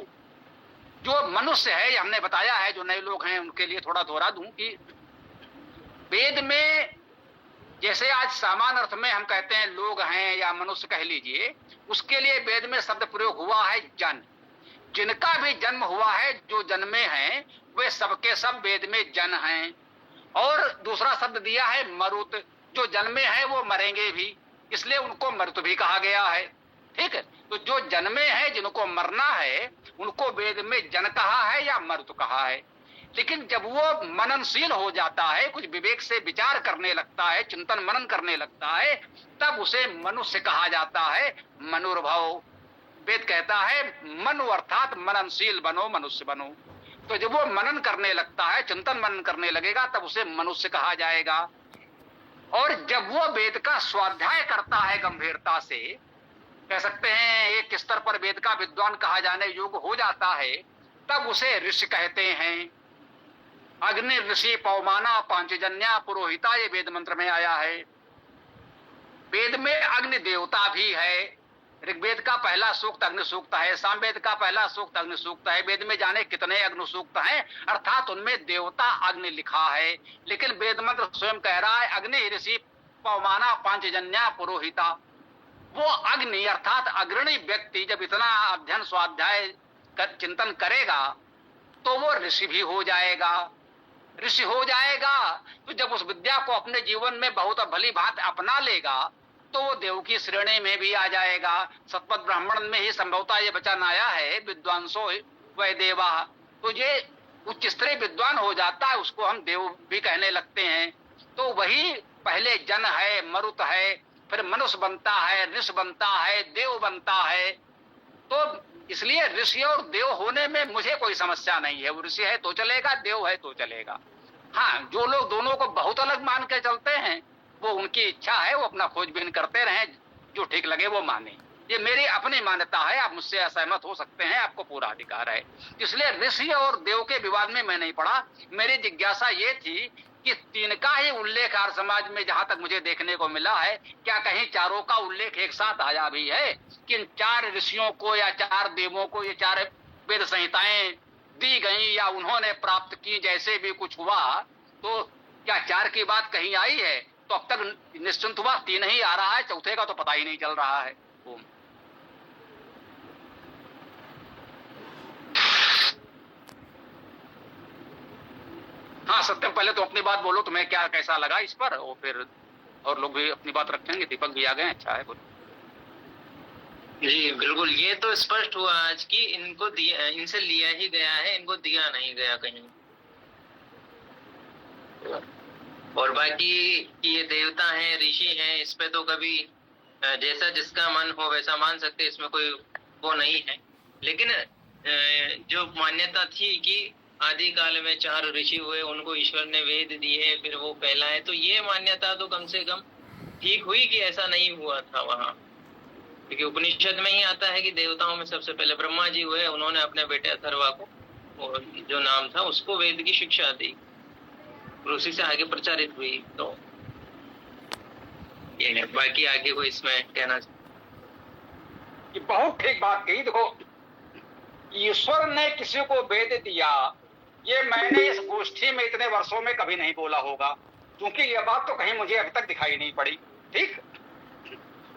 जो मनुष्य है, हमने बताया है, जो नए लोग हैं उनके लिए थोड़ा दोहरा दूं कि वेद में जैसे आज सामान्य अर्थ में हम कहते हैं लोग हैं या मनुष्य कह लीजिए, उसके लिए वेद में शब्द प्रयोग हुआ है जन। जिनका भी जन्म हुआ है, जो जन्मे हैं, वे सबके सब वेद में जन हैं। और दूसरा शब्द दिया है मरुत, जो जन्मे हैं वो मरेंगे भी, इसलिए उनको मरुत भी कहा गया है। ठीक है, तो जो जन्मे हैं, जिनको मरना है, उनको वेद में जन कहा है या मरुत कहा है। लेकिन जब वो मननशील हो जाता है, कुछ विवेक से विचार करने लगता है, चिंतन मनन करने लगता है, तब उसे मनुष्य कहा जाता है, मनुर्भव। वेद कहता है मनु अर्थात मननशील बनो, मनुष्य बनो। तो जब वो मनन करने लगता है, चिंतन मनन करने लगेगा, तब उसे मनुष्य कहा जाएगा। और जब वो वेद का स्वाध्याय करता है गंभीरता से, कह सकते हैं एक स्तर पर वेद का विद्वान कहा जाने योग्य हो जाता है, तब उसे ऋषि कहते हैं। अग्नि ऋषि पौमाना पांचजन्या पुरोहिता, ये वेद मंत्र में आया है। वेद में अग्नि देवता भी है। ऋग्वेद का पहला सूक्त अग्नि सूक्त है, सामवेद का पहला सूक्त अग्नि सूक्त है। वेद में जाने कितने अग्नि सूक्त हैं, अर्थात उनमें देवता अग्नि लिखा है। लेकिन वेद मंत्र स्वयं कह रहा है अग्नि ऋषि पौमाना पांचजन्या पुरोहिता। वो अग्नि अर्थात अग्रणी व्यक्ति जब इतना अध्ययन स्वाध्याय चिंतन करेगा तो वो ऋषि भी हो जाएगा। ऋषि हो जाएगा तो जब उस विद्या को अपने जीवन में बहुत भली भांति अपना लेगा तो वो देव की श्रेणी में भी आ जाएगा। सतपथ ब्राह्मण में ही संभवतः ये वचन आया है, विद्वांसो वै देवा। तो ये उच्च स्तरीय विद्वान हो जाता है, उसको हम देव भी कहने लगते हैं। तो वही पहले जन है, मरुत है, फिर मनुष्य बनता है, ऋषि बनता है, देव बनता है। तो इसलिए ऋषि और देव होने में मुझे कोई समस्या नहीं है। वो ऋषि है तो चलेगा, देव है तो चलेगा। हाँ, जो लोग दोनों को बहुत अलग मान के चलते हैं, वो उनकी इच्छा है, वो अपना खोजबीन करते रहें, जो ठीक लगे वो माने। ये मेरी अपनी मान्यता है, आप मुझसे असहमत हो सकते हैं, आपको पूरा अधिकार है। इसलिए ऋषि और देव के विवाद में मैं नहीं पड़ा। मेरी जिज्ञासा ये थी कि तीन का ही उल्लेख आर्य समाज में जहां तक मुझे देखने को मिला है, क्या कहीं चारों का उल्लेख एक साथ आया भी है कि इन 4 ऋषियों को या 4 देवों को ये 4 वेद संहिताएं दी गई या उन्होंने प्राप्त की, जैसे भी कुछ हुआ, तो क्या 4 की बात कहीं आई है? तो अब तक निश्चिंत हुआ 3 ही आ रहा है, चौथे का तो पता ही नहीं चल रहा है। ओम। हाँ सत्यम, पहले तो अपनी बात बोलो, तुम्हें क्या कैसा लगा इस पर, और फिर और लोग भी अपनी बात रखेंगे। दीपक भी आ गए, अच्छा है, बोलो। जी बिल्कुल, ये तो स्पष्ट हुआ आज कि इनको दिया, इनसे लिया ही गया है, इनको दिया नहीं गया कहीं। और बाकी ये देवता हैं, ऋषि हैं, इस पे तो कभी जैसा जिसका मन हो वैसा मान सकते, इसमें कोई वो नहीं है। लेकिन जो मान्यता थी कि आदि काल में 4 ऋषि हुए, उनको ईश्वर ने वेद दिए, फिर वो फैलाए, तो ये मान्यता तो कम से कम ठीक हुई कि ऐसा नहीं हुआ था वहां। क्योंकि उपनिषद में ही आता है कि देवताओं में सबसे पहले ब्रह्मा जी हुए, उन्होंने अपने बेटे अथर्वा को जो नाम था उसको वेद की शिक्षा दी, और उसी से आगे प्रचारित हुई। तो ये बाकी आगे को इसमें कहना कि बहुत ठीक बात कही। देखो, ईश्वर ने किसी को वेद दिया, ये मैंने इस गोष्ठी में इतने वर्षों में कभी नहीं बोला होगा, क्योंकि ये बात तो कहीं मुझे अब तक दिखाई नहीं पड़ी। ठीक,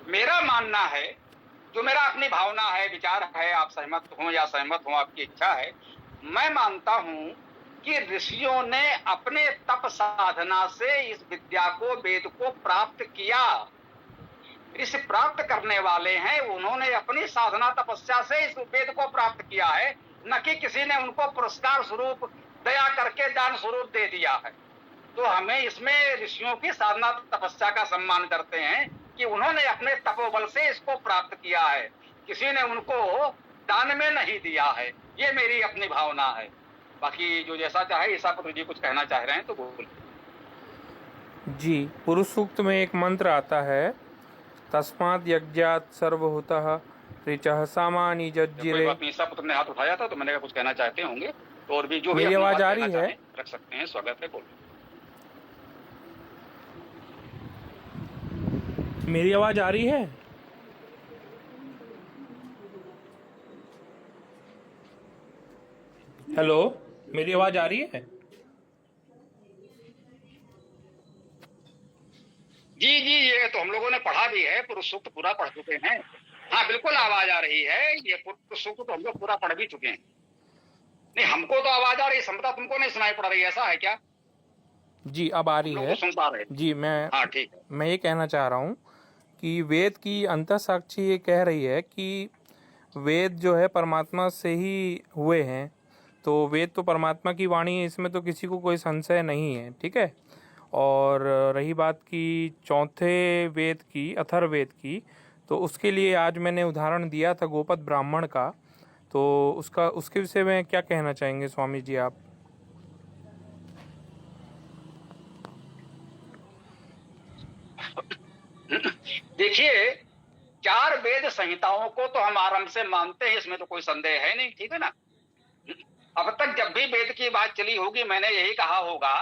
मेरा मानना है, जो मेरा अपनी भावना है, विचार है, आप सहमत हो या सहमत हो, आपकी इच्छा है, मैं मानता हूं कि ऋषियों ने अपने तप साधना से इस विद्या को, वेद को प्राप्त किया। इस प्राप्त करने वाले हैं, उन्होंने अपनी साधना तपस्या से इस वेद को प्राप्त किया है, न कि किसी ने उनको पुरस्कार स्वरूप, दया करके दान स्वरूप दे दिया है। तो हमें इसमें ऋषियों की साधना तपस्या का सम्मान करते हैं कि उन्होंने अपने तपोबल से इसको प्राप्त किया है, किसी ने उनको दान में नहीं दिया है। ये मेरी अपनी भावना है। बाकी जो जैसा चाहे, ईसापुत्र जी कुछ कहना चाह रहे हैं तो बोल। जी, पुरुष सूक्त में एक मंत्र आता है, तस्मात् यज्ञात् सर्वभूतः ऋचः सामानि जज्जिरे। ईसापुत्र ने हाथ उठाया था तो मैंने कहा कुछ कहना चाहते होंगे, तो और भी जो मेरी आवाज आ रही है, रख सकते हैं, स्वागत है, बोलो। मेरी आवाज आ रही है? हेलो, मेरी आवाज आ रही है? जी जी, ये तो हम लोगों ने पढ़ा भी है, पुरुष सूक्त पूरा पढ़ चुके हैं। हाँ बिल्कुल आवाज आ रही है, ये पुरुष सूक्त तो हम लोग पूरा पढ़ भी चुके हैं। नहीं, हमको तो आवाज आ रही, समता तुमको नहीं सुनाई पड़ रही, ऐसा है क्या? जी, अब आ रही है। सुन पा रहे? जी, हाँ ठीक है। मैं ये कहना चाह रहा हूँ कि वेद की अंतःसाक्षी ये कह रही है कि वेद जो है परमात्मा से ही हुए हैं, तो वेद तो परमात्मा की वाणी है, इसमें तो किसी को कोई संशय नहीं है। ठीक है। और रही बात की चौथे वेद की, अथर्ववेद की, तो उसके लिए आज मैंने उदाहरण दिया था गोपद ब्राह्मण का, तो उसके विषय में क्या कहना चाहेंगे स्वामी जी आप? देखिए, 4 वेद संहिताओं को तो हम आरंभ से मानते हैं, इसमें तो कोई संदेह है नहीं। ठीक है ना। अब तक जब भी वेद की बात चली होगी, मैंने यही कहा होगा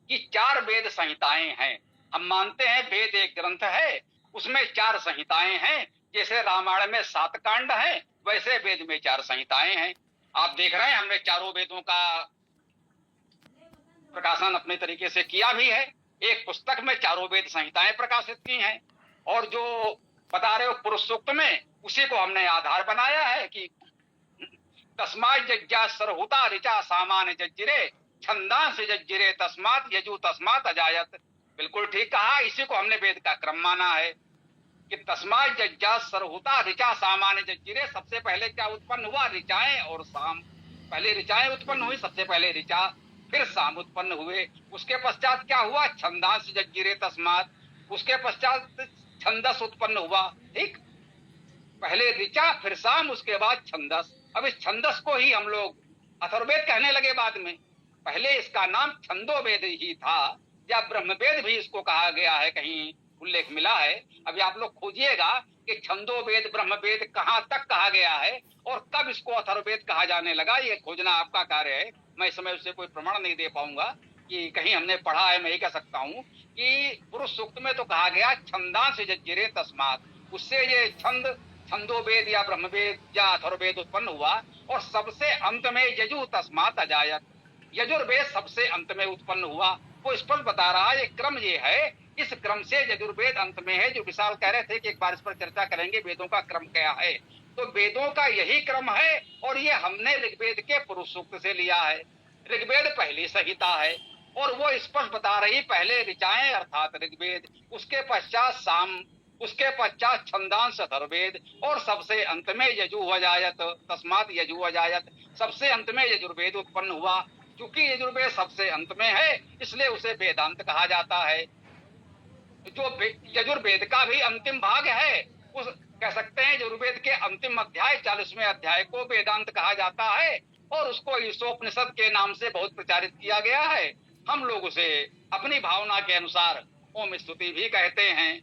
कि 4 वेद संहिताएं हैं। हम मानते हैं वेद एक ग्रंथ है, उसमें 4 संहिताएं हैं। जैसे रामायण में 7 कांड हैं, वैसे वेद में 4 संहिताएं हैं। आप देख रहे हैं, हमने चारों वेदों का प्रकाशन अपने तरीके से किया भी है। एक पुस्तक में चारों वेद संहिताएं प्रकाशित की हैं, और जो बता रहे हो पुरुष सूक्त में, उसी को हमने आधार बनाया है कि तस्मात् यज्ञा सरहुता ऋचा सामान्य जज्जिरे छंदांस जज्जिरे तस्मात् यजु तस्मात् अजायत। बिल्कुल ठीक कहा, इसी को हमने वेद का क्रम माना है कि तस्मात् यज्ञा सरहुता ऋचा सामान्य जज्जिरे। सबसे पहले क्या उत्पन्न हुआ? ऋचाएं और साम। पहले ऋचाएं उत्पन्न हुई, सबसे पहले ऋचा, फिर साम उत्पन्न हुए। उसके पश्चात क्या हुआ? छंदांस जज्जिरे तस्मात्। उसके पश्चात छंदस उत्पन्न हुआ। ठीक, पहले ऋचा, फिर साम, उसके बाद छंदस। अब इस छंदस को ही हम लोग अथर्ववेद कहने लगे बाद में। पहले इसका नाम छंदोवेद ही था, या ब्रह्मवेद भी इसको कहा गया है, कहीं उल्लेख मिला है। अभी आप लोग खोजिएगा कि छंदोवेद ब्रह्मवेद कहाँ तक कहा गया है और कब इसको अथर्ववेद कहा जाने लगा, ये खोजना आपका कार्य है। मैं इस समय उससे कोई प्रमाण नहीं दे पाऊंगा कि कहीं हमने पढ़ा है। मैं ही कह सकता हूँ कि पुरुष सूक्त में तो कहा गया छंदांस जज्जिरे तस्मात्। उससे ये छंदोवेद या ब्रह्मवेद या अथर्ववेद उत्पन्न हुआ, और सबसे अंत में यजु तस्मात् अजायत। यजुर्वेद सबसे अंत में उत्पन्न हुआ। वो स्पष्ट बता रहा है, ये क्रम ये है, इस क्रम से यजुर्वेद अंत में है। जो विशाल कह रहे थे कि एक बार इस पर चर्चा करेंगे, वेदों का क्रम क्या है, तो वेदों का यही क्रम है, और ये हमने ऋग्वेद के पुरुष सूक्त से लिया है। ऋग्वेद पहली संहिता है, और वो स्पष्ट बता रही, पहले ऋचाएं अर्थात ऋग्वेद, उसके पश्चात साम, उसके पश्चात छंदांश अथर्ववेद, और सबसे अंत में यजुर्वेद, तस्मात् यजुर्वेद, सबसे अंत में यजुर्वेद उत्पन्न हुआ। क्योंकि यजुर्वेद सबसे अंत में है इसलिए उसे वेदांत कहा जाता है। जो यजुर्वेद का भी अंतिम भाग है, उस कह सकते हैं यजुर्वेद के अंतिम अध्याय 40वें अध्याय को वेदांत कहा जाता है, और उसको ईशोपनिषद के नाम से बहुत प्रचारित किया गया है। हम लोग उसे अपनी भावना के अनुसार ओम स्तुति भी कहते हैं,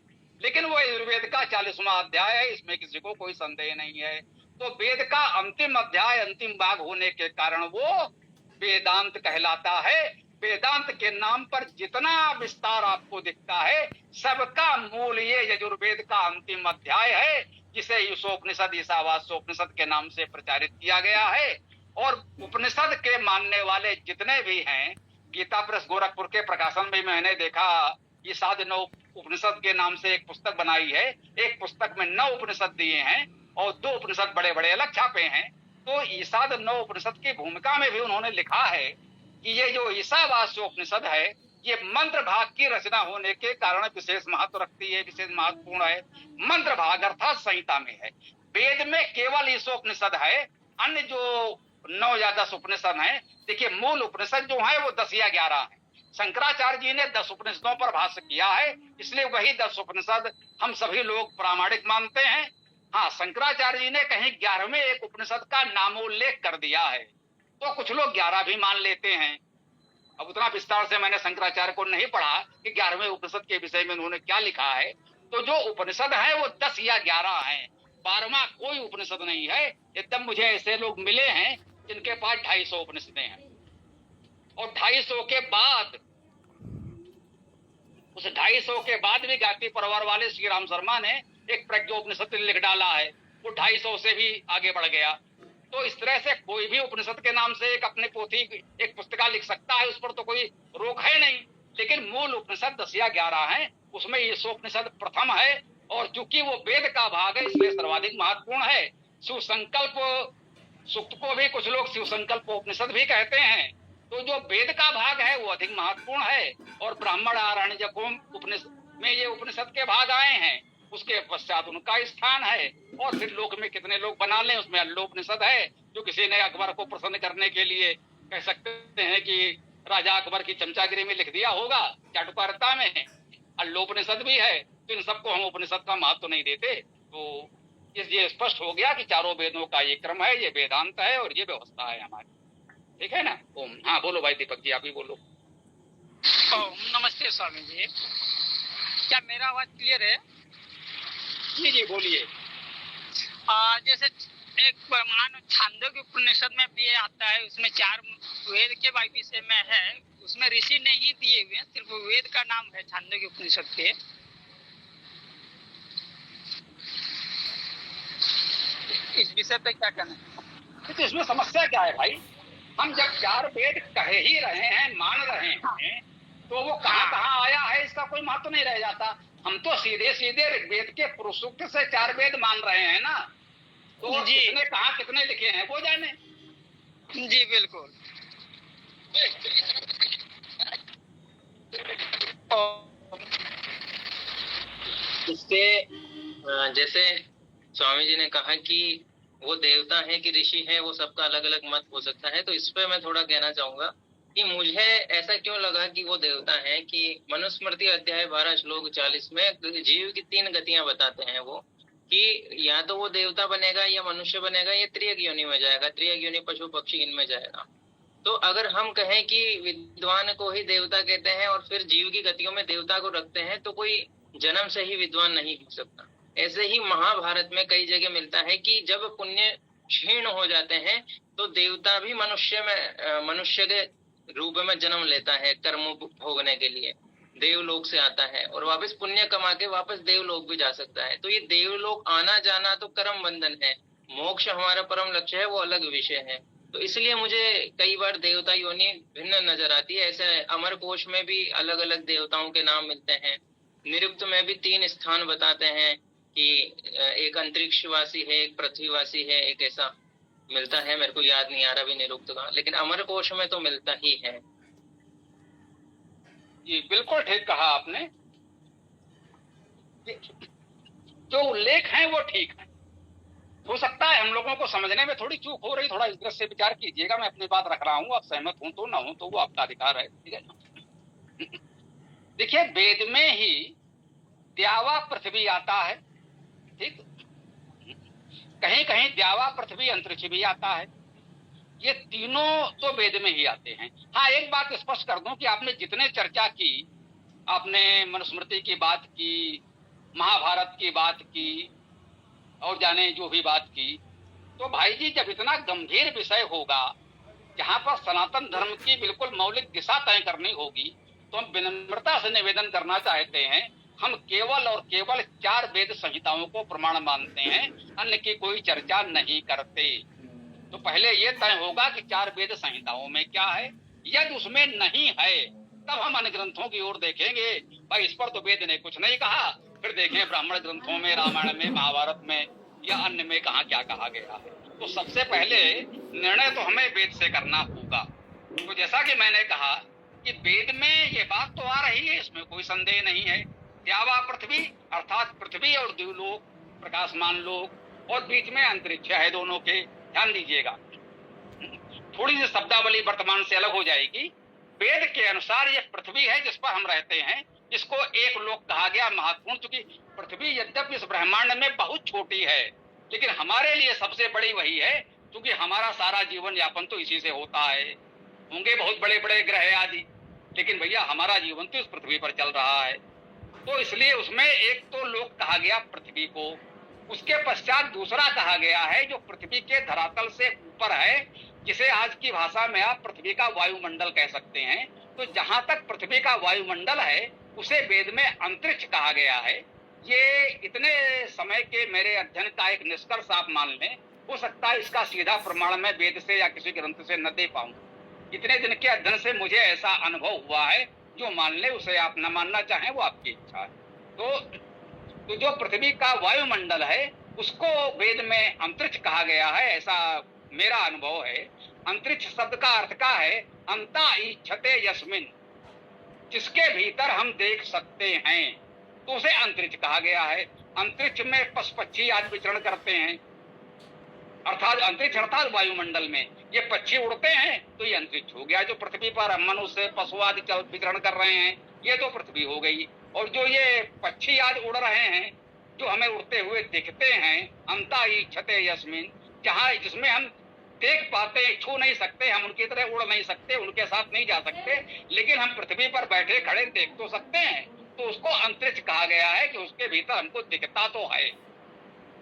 लेकिन वो यजुर्वेद का 40वां अध्याय है, इसमें किसी को कोई संदेह नहीं है। तो वेद का अंतिम अध्याय, अंतिम भाग होने के कारण वो वेदांत कहलाता है। वेदांत के नाम पर जितना विस्तार आपको दिखता है, सबका मूल ये यजुर्वेद का अंतिम अध्याय है, जिसे ईशोपनिषद, ईशावास्योपनिषद के नाम से प्रचारित किया गया है। और उपनिषद के मानने वाले जितने भी हैं, गीता प्रेस गोरखपुर के प्रकाशन में मैंने देखा, ईशाद 9 उपनिषद के नाम से एक पुस्तक बनाई है। एक पुस्तक में 9 उपनिषद दिए हैं और 2 उपनिषद बड़े बड़े अलग छापे हैं। तो ईशाद 9 उपनिषद की भूमिका में भी उन्होंने लिखा है कि ये जो ईशावास्योपनिषद है, ये मंत्र भाग की रचना होने के कारण विशेष महत्व रखती है, विशेष महत्वपूर्ण है। मंत्र भाग अर्थात संहिता में है। वेद में केवल ईशोपनिषद है, अन्य जो 9 या 10 उपनिषद हैं, देखिए मूल उपनिषद जो है वो 10 या 11 है। शंकराचार्य जी ने 10 उपनिषदों पर भाष्य किया है, इसलिए वही 10 उपनिषद हम सभी लोग प्रामाणिक मानते हैं। हाँ, शंकराचार्य जी ने कहीं 11वें एक उपनिषद का नामोल्लेख कर दिया है, तो कुछ लोग 11 भी मान लेते हैं। अब उतना विस्तार से मैंने शंकराचार्य को नहीं पढ़ा कि 11वें उपनिषद के विषय में उन्होंने क्या लिखा है। तो जो उपनिषद है वो 10 या 11 हैं, 12वां कोई उपनिषद नहीं है। एकदम मुझे ऐसे लोग मिले हैं जिनके पास 250 उपनिषदें हैं, और 250 के बाद, उस 250 के बाद भी गायत्री परिवार वाले श्री राम शर्मा ने एक प्रज्ञोपनिषद लिख डाला है, वो 250 से भी आगे बढ़ गया। तो इस तरह से कोई भी उपनिषद के नाम से एक अपने पोथी, एक पुस्तिका लिख सकता है, उस पर तो कोई रोक है नहीं। लेकिन मूल उपनिषद 10 या 11 हैं, उसमें ईशोपनिषद प्रथम है, और चूंकि वो वेद का भाग है इसलिए सर्वाधिक महत्वपूर्ण है। शिव संकल्प सूक्त को भी कुछ लोग शिव संकल्प उपनिषद भी कहते हैं। तो जो वेद का भाग है वो अधिक महत्वपूर्ण है, और ब्राह्मण आरण्यक उपनिषद में ये उपनिषद के भाग आए हैं, उसके पश्चात उनका स्थान है। और फिर लोक में कितने लोग बना लें, उसमें अल्लोपनिषद है, जो किसी ने अकबर को प्रसन्न करने के लिए कह सकते हैं कि राजा अकबर की चमचागिरी में लिख दिया होगा, चाटुकारिता में अल्लोपनिषद भी है। तो इन सबको हम उपनिषद का महत्व नहीं देते। तो ये स्पष्ट हो गया कि चारों वेदों का ये क्रम है, ये वेदांत है और ये व्यवस्था है हमारी, ठीक है ना। ओम। हाँ बोलो भाई दीपक जी, आप ही बोलो। ओम नमस्ते स्वामी जी, क्या मेरा आवाज क्लियर है? जी जी बोलिए। जैसे एक प्रमाण छांदोग्य उपनिषद में भी आता है, उसमें 4 वेद के विषय में है, उसमें ऋषि नहीं दिए हुए, सिर्फ वेद का नाम है छांदोग्य उपनिषद के। इस विषय पे क्या कहना है? तो इसमें समस्या क्या है भाई? हम जब 4 वेद कहे ही रहे हैं, मान रहे हैं, तो वो कहाँ कहाँ आया है इसका कोई महत्व नहीं रह जाता। हम तो सीधे सीधे ऋग्वेद के पुरुषोक्त से 4 वेद मान रहे हैं ना, तो किसने कहा कितने लिखे हैं वो जाने। जी बिल्कुल। इससे जैसे स्वामी जी ने कहा कि वो देवता है कि ऋषि है, वो सबका अलग अलग मत हो सकता है। तो इस पे मैं थोड़ा कहना चाहूंगा कि मुझे ऐसा क्यों लगा कि वो देवता है कि मनुस्मृति अध्याय 12 श्लोक 40 में जीव की 3 गतियां बताते हैं वो, कि या तो वो देवता बनेगा या मनुष्य बनेगा या त्रियक योनि में जाएगा, त्रियक योनि पशु पक्षी इनमें जाएगा। तो अगर हम कहें कि विद्वान को ही देवता कहते हैं और फिर जीव की गतियों में देवता को रखते हैं, तो कोई जन्म से ही विद्वान नहीं हो सकता। ऐसे ही महाभारत में कई जगह मिलता है कि जब पुण्य क्षीण हो जाते हैं तो देवता भी मनुष्य के रूप में जन्म लेता है, कर्म भोगने के लिए देवलोक से आता है और वापस पुण्य कमा के वापस देवलोक भी जा सकता है। तो ये देवलोक आना जाना तो कर्म बंधन है, मोक्ष हमारा परम लक्ष्य है, वो अलग विषय है। तो इसलिए मुझे कई बार देवता योनि भिन्न नजर आती है। ऐसे अमर कोश में भी अलग अलग देवताओं के नाम मिलते हैं, निरुक्त में भी 3 स्थान बताते हैं कि एक अंतरिक्षवासी है, एक पृथ्वीवासी है, एक ऐसा मिलता है, मेरे को याद नहीं आ रहा भी निरुक्त का, लेकिन अमर कोश में तो मिलता ही है। जी बिल्कुल ठीक कहा आपने। जो उल्लेख हैं वो ठीक है। हो सकता है हम लोगों को समझने में थोड़ी चूक हो रही, थोड़ा इस दृष्टि से विचार कीजिएगा। मैं अपनी बात रख रहा हूँ, आप सहमत हूं तो ना हो तो वो आपका अधिकार है, ठीक है। देखिए, वेद में ही द्यावा पृथ्वी आता है, ठीक। कहीं कहीं द्यावा पृथ्वी अंतरिक्ष भी आता है। ये तीनों तो वेद में ही आते हैं। हाँ, एक बात स्पष्ट कर दूं कि आपने जितने चर्चा की, आपने मनुस्मृति की बात की, महाभारत की बात की, और जाने जो भी बात की, तो भाई जी जब इतना गंभीर विषय होगा, जहां पर सनातन धर्म की बिल्कुल मौलिक दिशा तय करनी होगी, तो हम विनम्रता से निवेदन करना चाहते हैं, हम केवल और केवल 4 वेद संहिताओं को प्रमाण मानते हैं, अन्य की कोई चर्चा नहीं करते। तो पहले ये तय होगा कि 4 वेद संहिताओं में क्या है, यदि उसमें नहीं है तब हम अन्य ग्रंथों की ओर देखेंगे। भाई इस पर तो वेद ने कुछ नहीं कहा, फिर देखें ब्राह्मण ग्रंथों में, रामायण में, महाभारत में या अन्य में कहाँ क्या कहा गया है। तो सबसे पहले निर्णय तो हमें वेद से करना होगा। तो जैसा कि मैंने कहा कि वेद में ये बात तो आ रही है, इसमें कोई संदेह नहीं है। द्यावा पृथ्वी अर्थात पृथ्वी और द्युलोक, प्रकाशमान लोक, और बीच में अंतरिक्ष है, दोनों के ध्यान दीजिएगा। थोड़ी सी शब्दावली वर्तमान से अलग हो जाएगी। वेद के अनुसार ये पृथ्वी है जिस पर हम रहते हैं, इसको एक लोक कहा गया महत्वपूर्ण, क्योंकि पृथ्वी यद्यपि इस ब्रह्मांड में बहुत छोटी है, लेकिन हमारे लिए सबसे बड़ी वही है, क्योंकि हमारा सारा जीवन यापन तो इसी से होता है। होंगे बहुत बड़े बड़े ग्रह आदि, लेकिन भैया हमारा जीवन तो इस पृथ्वी पर चल रहा है। तो इसलिए उसमें एक तो लोक कहा गया पृथ्वी को, उसके पश्चात दूसरा कहा गया है जो पृथ्वी के धरातल से ऊपर है, जिसे आज की भाषा में आप पृथ्वी का वायुमंडल कह सकते हैं। तो जहां तक पृथ्वी का वायुमंडल है उसे वेद में अंतरिक्ष कहा गया है। ये इतने समय के मेरे अध्ययन का एक निष्कर्ष आप मान लें। हो सकता है इसका सीधा प्रमाण मैं वेद से या किसी ग्रंथ से न दे पाऊं, इतने दिन के अध्ययन से मुझे ऐसा अनुभव हुआ है। जो मान ले उसे आप न मानना चाहें वो आपकी इच्छा है। तो जो पृथ्वी का वायुमंडल है उसको वेद में अंतरिक्ष कहा गया है, ऐसा मेरा अनुभव है। अंतरिक्ष शब्द का अर्थ का है अंता इच्छते यस्मिन, जिसके भीतर हम देख सकते हैं, तो उसे अंतरिक्ष कहा गया है। अंतरिक्ष में पशु पक्षी आज विचरण करते हैं, अर्थात अंतरिक्ष अर्थात वायुमंडल में ये पक्षी उड़ते हैं, तो ये अंतरिक्ष हो गया। जो पृथ्वी पर मनुष्य पशु आदि विचरण कर रहे हैं, ये तो पृथ्वी हो गई। और जो ये पक्षी आज उड़ रहे हैं, जो हमें उड़ते हुए दिखते हैं, अंता इच्छते यस्मिन, जहां जिसमें हम देख पाते, छू नहीं सकते, हम उनकी तरह उड़ नहीं सकते, उनके साथ नहीं जा सकते, लेकिन हम पृथ्वी पर बैठे खड़े देख तो सकते हैं, तो उसको अंतरिक्ष कहा गया है कि उसके भीतर हमको दिखता तो है।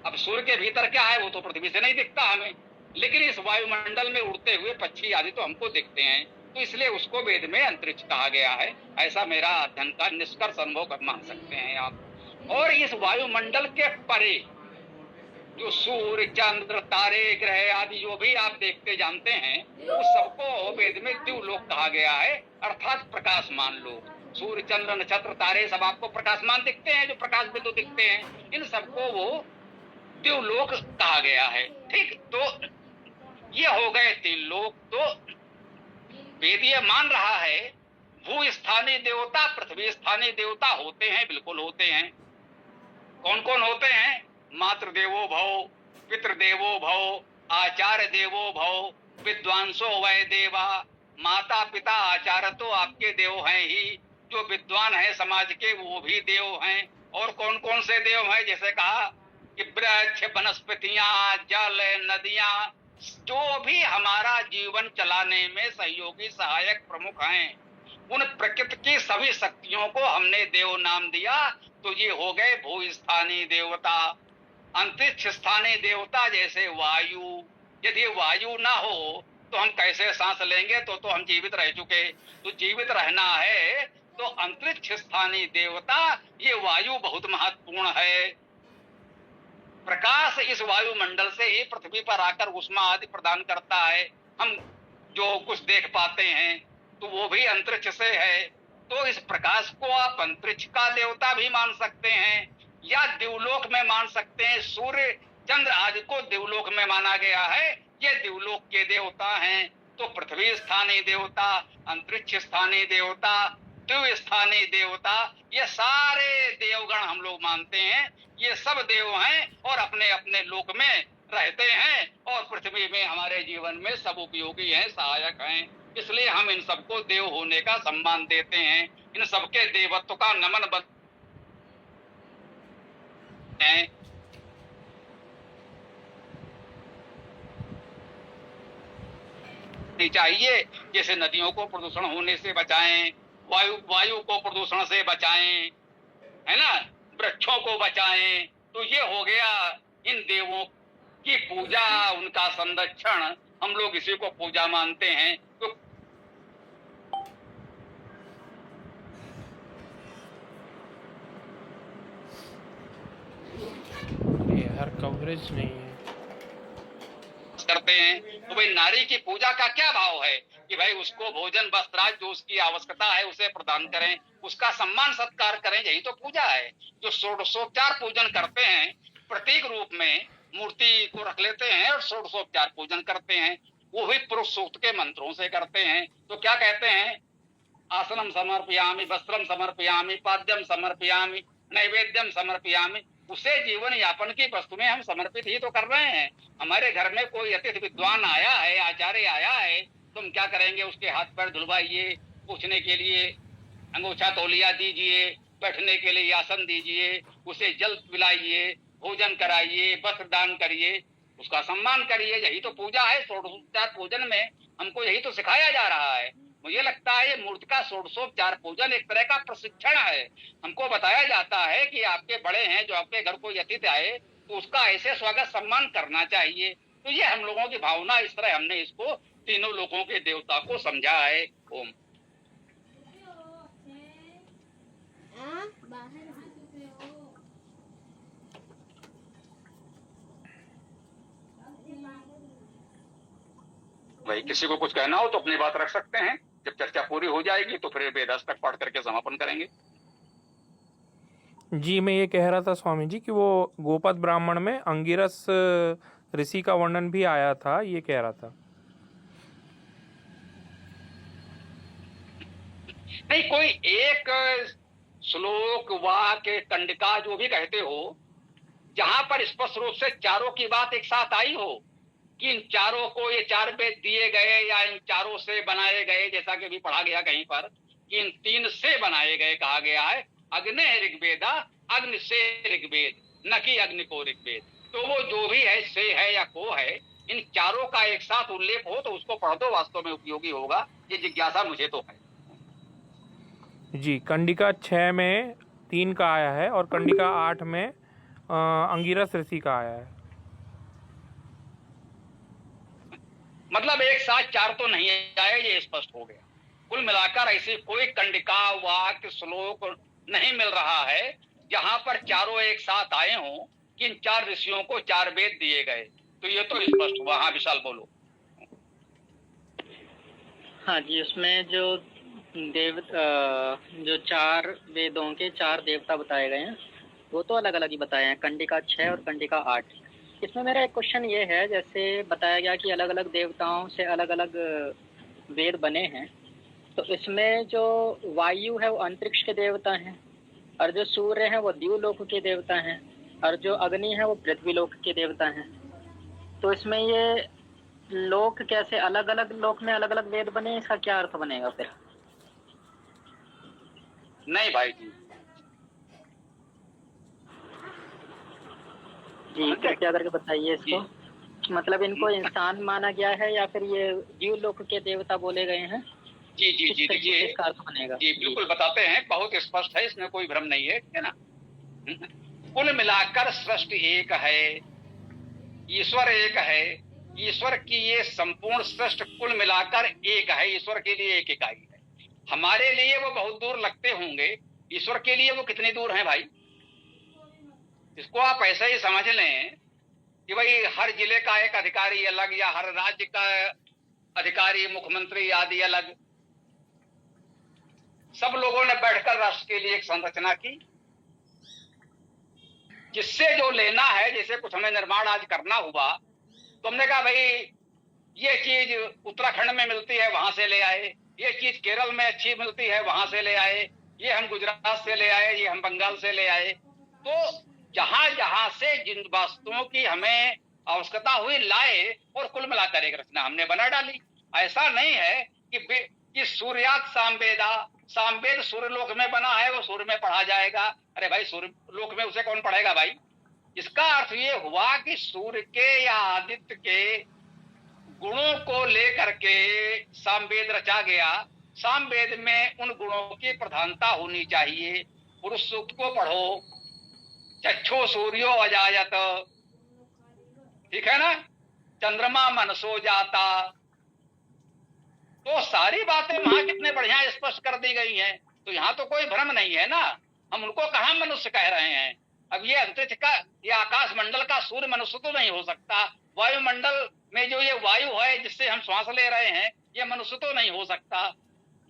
अब सूर्य के भीतर क्या है वो तो पृथ्वी से नहीं दिखता हमें, लेकिन इस वायुमंडल में उड़ते हुए पक्षी आदि तो हमको दिखते हैं, तो इसलिए उसको वेद में अंतरिक्ष कहा गया है। ऐसा मेरा अध्ययन का निष्कर्ष अनुभव मान सकते हैं आप। और इस वायुमंडल के परे जो सूर्य चंद्र तारे ग्रह आदि जो भी आप देखते जानते हैं, उस सबको वेद में द्युलोक कहा गया है, अर्थात प्रकाशमान लोक। सूर्य चंद्र नक्षत्र तारे सब आपको प्रकाशमान दिखते हैं, जो प्रकाश बिंदु दिखते हैं, इन सबको वो द्युलोक कहा गया है। ठीक, तो ये हो गए 3 लोक। तो वेद ये मान रहा है भू स्थानीय देवता पृथ्वी स्थानीय देवता होते हैं, बिल्कुल होते हैं। कौन कौन होते हैं? मातृदेवो भव, पितृदेवो भव, आचार्य देवो भव, विद्वांसो वै देवा। माता पिता आचार्य तो आपके देव हैं ही, जो विद्वान है समाज के वो भी देव हैं। और कौन कौन से देव हैं? जैसे कहा कि वृक्ष वनस्पतियां जल नदियां, जो भी हमारा जीवन चलाने में सहयोगी सहायक प्रमुख हैं, उन प्रकृति की सभी शक्तियों को हमने देव नाम दिया। तो ये हो गए भूस्थानीय देवता। अंतरिक्ष स्थानीय देवता जैसे वायु, यदि वायु ना हो तो हम कैसे सांस लेंगे? तो हम जीवित रह चुके। तो जीवित रहना है तो अंतरिक्ष स्थानीय देवता ये वायु बहुत महत्वपूर्ण है। प्रकाश इस वायुमंडल से ही पृथ्वी पर आकर उष्मा आदि प्रदान करता है। हम जो कुछ देख पाते हैं तो वो भी अंतरिक्ष से है। तो इस प्रकाश को आप अंतरिक्ष का देवता भी मान सकते हैं या दिवलोक में मान सकते हैं। सूर्य चंद्र आदि को दिवलोक में माना गया है, ये दिवलोक के देवता हैं। तो पृथ्वी स्थानीय देवता, अंतरिक्ष स्थानीय देवता, मृत्यु स्थानीय देवता, ये सारे देवगण हम लोग मानते हैं, ये सब देव हैं और अपने अपने लोक में रहते हैं और पृथ्वी में हमारे जीवन में सब उपयोगी हैं, सहायक हैं। इसलिए हम इन सबको देव होने का सम्मान देते हैं, इन सबके देवत्व का नमन हैं। चाहिए जैसे नदियों को प्रदूषण होने से बचाएं, वायु को प्रदूषण से बचाएं, है ना, वृक्षों को बचाएं। तो ये हो गया इन देवों की पूजा, उनका संरक्षण, हम लोग इसी को पूजा मानते हैं। तो हर कवरेज नहीं है करते हैं। तो भाई नारी की पूजा का क्या भाव है कि भाई उसको भोजन वस्त्राद जो उसकी आवश्यकता है उसे प्रदान करें, उसका सम्मान सत्कार करें, यही तो पूजा है। जो षोडशोपचार पूजन करते हैं, प्रतीक रूप में मूर्ति को रख लेते हैं और षोडशोपचार पूजन करते हैं, वो भी पुरुष सूक्त के मंत्रों से करते हैं। तो क्या कहते हैं, आसनम समर्पयामि, वस्त्रम समर्पयामि, पाद्यम समर्पयामि, नैवेद्यम समर्पयामि। उसे जीवन यापन की वस्तु में हम समर्पित ही तो कर रहे हैं। हमारे घर में कोई अतिथि विद्वान आया है, आचार्य आया है, तुम क्या करेंगे, उसके हाथ पैर धुलवाइए, पूछने के लिए अंगोछा तौलिया दीजिए, बैठने के लिए आसन दीजिए, उसे जल पिलाइए, भोजन कराइए, वस्त्र दान करिए, उसका सम्मान करिए। यही तो पूजा है। षोडशोपचार पूजन में हमको यही तो सिखाया जा रहा है। मुझे लगता है ये मूर्ति का षोडशोपचार पूजन एक तरह का प्रशिक्षण है। हमको बताया जाता है कि आपके बड़े हैं, जो आपके घर कोई अतिथि आए तो उसका ऐसे स्वागत सम्मान करना चाहिए। तो ये हम लोगों की भावना, इस तरह हमने इसको तीनों लोगों के देवता को समझा है। ओम। भाई किसी को कुछ कहना हो तो अपनी बात रख सकते हैं। जब चर्चा पूरी हो जाएगी तो फिर वेदास्तक पाठ करके समापन करेंगे। जी, मैं ये कह रहा था स्वामी जी कि वो गोपद ब्राह्मण में अंगिरस ऋषि का वर्णन भी आया था, ये कह रहा था। नहीं, कोई एक श्लोक, वाक्य, कंडिका जो भी कहते हो, जहां पर स्पष्ट रूप से चारों की बात एक साथ आई हो कि इन चारों को ये चार वेद दिए गए या इन चारों से बनाए गए, जैसा कि भी पढ़ा गया कहीं पर कि इन तीन से बनाए गए कहा गया है। अग्नि ऋग्वेदा, अग्नि से ऋग्वेद, न कि अग्नि को ऋग्वेद। तो वो जो भी है, से है या को है, इन चारों का एक साथ उल्लेख हो तो उसको पढ़ दो, वास्तव में उपयोगी होगा। ये जिज्ञासा मुझे तो है। जी, कंडिका 6 में 3 का आया है और कंडिका 8 में अंगिरस ऋषि का आया है। मतलब एक साथ चार तो नहीं आए, ये स्पष्ट हो गया। कुल मिलाकर ऐसी कोई कंडिका, वाक्य, श्लोक नहीं मिल रहा है जहां पर चारों एक साथ आए हों कि इन चार ऋषियों को चार वेद दिए गए। तो ये तो स्पष्ट हुआ। हाँ विशाल बोलो। हाँ जी, उसमें जो जो चार वेदों के चार देवता बताए गए हैं वो तो अलग अलग ही बताए हैं, कंडिका 6 और कंडिका 8। इसमें मेरा एक क्वेश्चन ये है, जैसे बताया गया कि अलग अलग देवताओं से अलग अलग वेद बने हैं, तो इसमें जो वायु है वो अंतरिक्ष के देवता हैं, और जो सूर्य है वो द्यूलोक के देवता हैं, और जो अग्नि है वो पृथ्वी लोक के देवता हैं। तो इसमें ये लोक कैसे अलग अलग लोक में अलग अलग वेद बने, इसका क्या अर्थ बनेगा फिर? नहीं भाई जी, क्या करके बताइए इसको। मतलब इनको इंसान माना गया है या फिर ये द्यूलोक के देवता बोले गए हैं? जी जी जी, देखिए इसका अर्थ बनेगा। जी बिल्कुल बताते हैं, बहुत स्पष्ट है, इसमें कोई भ्रम नहीं है, ठीक है ना। कुल मिलाकर सृष्टि एक है, ईश्वर एक है। ईश्वर की ये संपूर्ण सृष्टि कुल मिलाकर एक है। ईश्वर के लिए एक इकाई है। हमारे लिए वो बहुत दूर लगते होंगे, ईश्वर के लिए वो कितनी दूर है भाई? इसको आप ऐसे ही समझ लें कि भाई हर जिले का एक अधिकारी अलग, या हर राज्य का अधिकारी, मुख्यमंत्री आदि अलग। सब लोगों ने बैठकर राष्ट्र के लिए एक संरचना की, जिससे जो लेना है, जैसे कुछ हमें निर्माण आज करना हुआ तो हमने कहा भाई ये चीज उत्तराखंड में मिलती है, वहां से ले आए, ये चीज केरल में अच्छी मिलती है वहां से ले आए, ये हम गुजरात से ले आए, ये हम बंगाल से ले आए। तो जहां जहां से जिन वस्तुओं की हमें आवश्यकता हुई लाए और कुल मिलाकर एक रचना हमने बना डाली। ऐसा नहीं है कि सूर्यात सामवेदा, सामवेद सूर्य लोक में बना है, वो सूर्य में पढ़ा जाएगा। अरे भाई सूर्य लोक में उसे कौन पढ़ेगा भाई? इसका अर्थ ये हुआ कि सूर्य के या आदित्य के गुणों को लेकर के सामवेद रचा गया। सामवेद में उन गुणों की प्रधानता होनी चाहिए। पुरुष सूक्त को पढ़ो, चक्षो सूर्यो अजायत, ठीक है ना, चंद्रमा मनसो जाता। तो सारी बातें वहां कितने बढ़िया स्पष्ट कर दी गई हैं। तो यहाँ तो कोई भ्रम नहीं है ना। हम उनको कहाँ मनुष्य कह रहे हैं? अब ये अंतरिक्ष का, ये आकाश मंडल का सूर्य मनुष्य तो नहीं हो सकता। वायुमंडल में जो ये वायु है जिससे हम श्वास ले रहे हैं, ये मनुष्य तो नहीं हो सकता।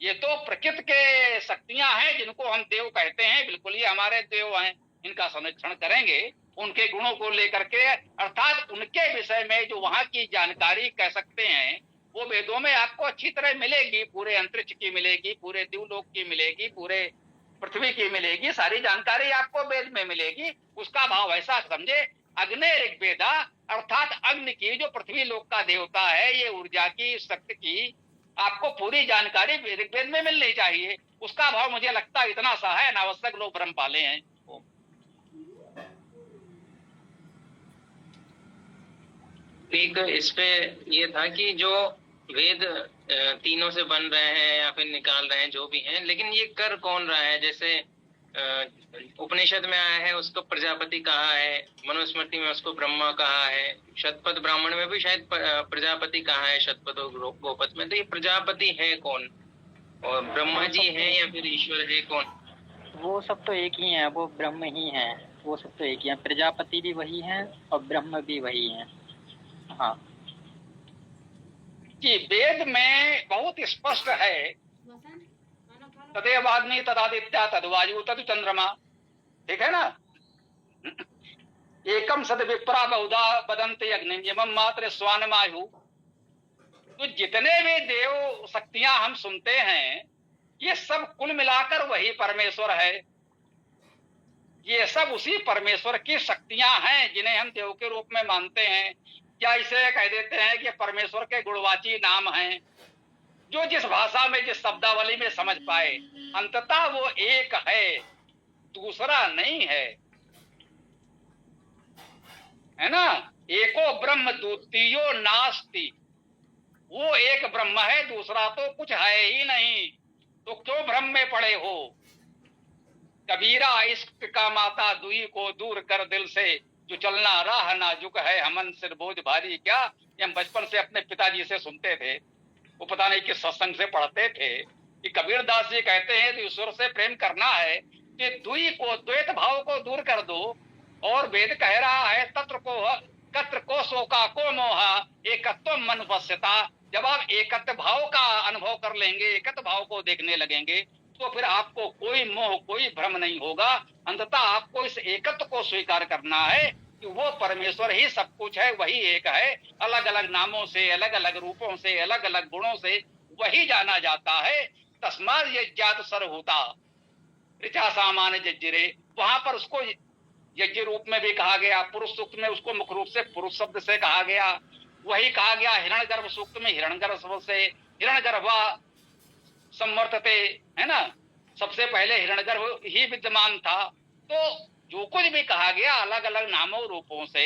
ये तो प्रकृति के शक्तियां हैं जिनको हम देव कहते हैं। बिल्कुल ये हमारे देव हैं। इनका संरक्षण करेंगे उनके गुणों को लेकर के, अर्थात उनके विषय में जो वहां की जानकारी कह सकते हैं वो वेदों में आपको अच्छी तरह मिलेगी। पूरे अंतरिक्ष की मिलेगी, पूरे दिवलोक की मिलेगी, पूरे पृथ्वी की मिलेगी। सारी जानकारी आपको वेद में मिलेगी। उसका भाव ऐसा समझे, अग्नि ऋग्वेदा, अर्थात अग्नि की जो पृथ्वी लोक का देवता है, ये ऊर्जा की, शक्ति की आपको पूरी जानकारी ऋग्वेद में मिलनी चाहिए। उसका भाव मुझे लगता है इतना सा है, अनावश्यक लोग भ्रम पाले हैं। एक इस पे ये था कि जो वेद तीनों से बन रहे हैं या फिर निकाल रहे हैं जो भी हैं, लेकिन ये कर कौन रहा है? जैसे उपनिषद में आया है उसको प्रजापति कहा है, मनुस्मृति में उसको ब्रह्मा कहा है, शतपथ ब्राह्मण में भी शायद प्रजापति कहा है, शतपथ और गोपथ में। तो ये प्रजापति है कौन? और ब्रह्मा जी है या फिर ईश्वर है कौन? वो सब तो एक ही है, वो ब्रह्म ही है। वो सब तो एक ही है, प्रजापति भी वही है और ब्रह्म भी वही है। हाँ कि वेद में बहुत स्पष्ट है, तदेवाग्नि तदादित्या तद्वायु तद चंद्रमा, ठीक है ना। एकम सद विप्रा बहुधा बदंते अग्नियमम मात्र स्वानमायु। तो जितने भी देव शक्तियां हम सुनते हैं ये सब कुल मिलाकर वही परमेश्वर है। ये सब उसी परमेश्वर की शक्तियां हैं जिन्हें हम देव के रूप में मानते हैं। क्या इसे कह देते हैं कि परमेश्वर के गुणवाची नाम हैं, जो जिस भाषा में, जिस शब्दावली में समझ पाए। अंततः वो एक है, दूसरा नहीं है ना। एको ब्रह्म द्वितीयो नास्ति। वो एक ब्रह्म है, दूसरा तो कुछ है ही नहीं। तो क्यों भ्रम में पड़े हो? कबीरा इश्क का माता दुई को दूर कर दिल से, जो चलना राह नाजुक है हमन सिर बोझ भारी क्या। ये हम बचपन से अपने पिताजी से सुनते थे, वो पता नहीं किस सत्संग से पढ़ते थे कि कबीर दास जी कहते हैं कि ईश्वर से प्रेम करना है कि द्वि को, द्वैत भाव को दूर कर दो। और वेद कह रहा है कत्र को शोका को मोहा एकत्व मन वश्यता। जब आप एकत्व भाव का अनुभव कर लेंगे, एकत्व भाव को देखने लगेंगे, तो फिर आपको कोई मोह, कोई भ्रम नहीं होगा। अंततः आपको इस एकत्व को स्वीकार करना है कि वो परमेश्वर ही सब कुछ है, वही एक है। अलग अलग नामों से, अलग अलग रूपों से, अलग अलग गुणों से वही जाना जाता है। तस्मात् यज्ञात सर्वभूता ऋचा सामान्य जज्जिरे। वहां पर उसको यज्ञ रूप में भी कहा गया। पुरुष सूक्त में उसको मुख्य रूप से पुरुष शब्द से कहा गया। वही कहा गया हिरण्यगर्भ सूक्त में हिरण्यगर्भ से, हिरण्यगर्भा संवर्तते, है ना। सबसे पहले हिरण्यगर्भ ही विद्यमान था। तो जो कुछ भी कहा गया अलग अलग नामों रूपों से,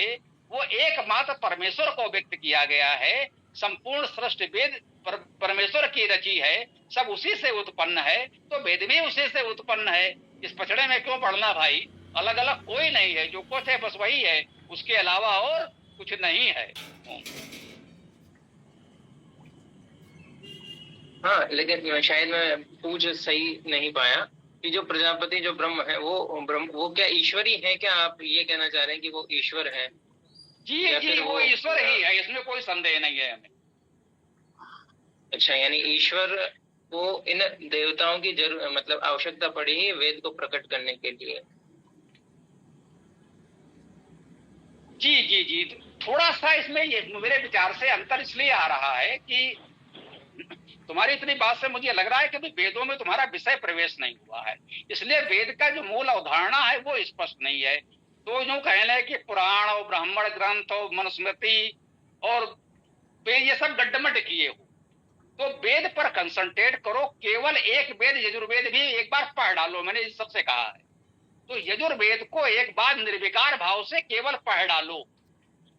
वो एकमात्र परमेश्वर को व्यक्त किया गया है। संपूर्ण सृष्टि वेद परमेश्वर की रची है, सब उसी से उत्पन्न है। तो वेद भी उसी से उत्पन्न है। इस पचड़े में क्यों पढ़ना भाई? अलग अलग कोई नहीं है, जो कुछ है बस वही है, उसके अलावा और कुछ नहीं है। हाँ, लेकिन शायद मैं पूछ सही नहीं पाया कि जो प्रजापति, जो ब्रह्म है, वो क्या ईश्वरी है? क्या आप ये कहना चाह रहे हैं कि वो ईश्वर है? जी, वो ईश्वर ही है, इसमें कोई संदेह नहीं है हमें। अच्छा, यानी ईश्वर को इन देवताओं की मतलब आवश्यकता पड़ी ही वेद को प्रकट करने के लिए। जी, थोड़ा सा इसमें ये मेरे विचार से अंतर इसलिए आ रहा है कि तुम्हारी इतनी बात से मुझे लग रहा है कि भाई वेदों में तुम्हारा विषय प्रवेश नहीं हुआ है, इसलिए वेद का जो मूल अवधारणा है वो स्पष्ट नहीं है। तो यूं कहने कि पुराण और ब्राह्मण ग्रंथ और मनुस्मृति और वेद ये सब गड्ढमड किए हो, तो वेद पर कंसंट्रेट करो। केवल एक वेद यजुर्वेद भी एक बार पढ़ डालो, मैंने सबसे कहा है। तो यजुर्वेद को एक बार निर्विकार भाव से केवल पढ़ डालो।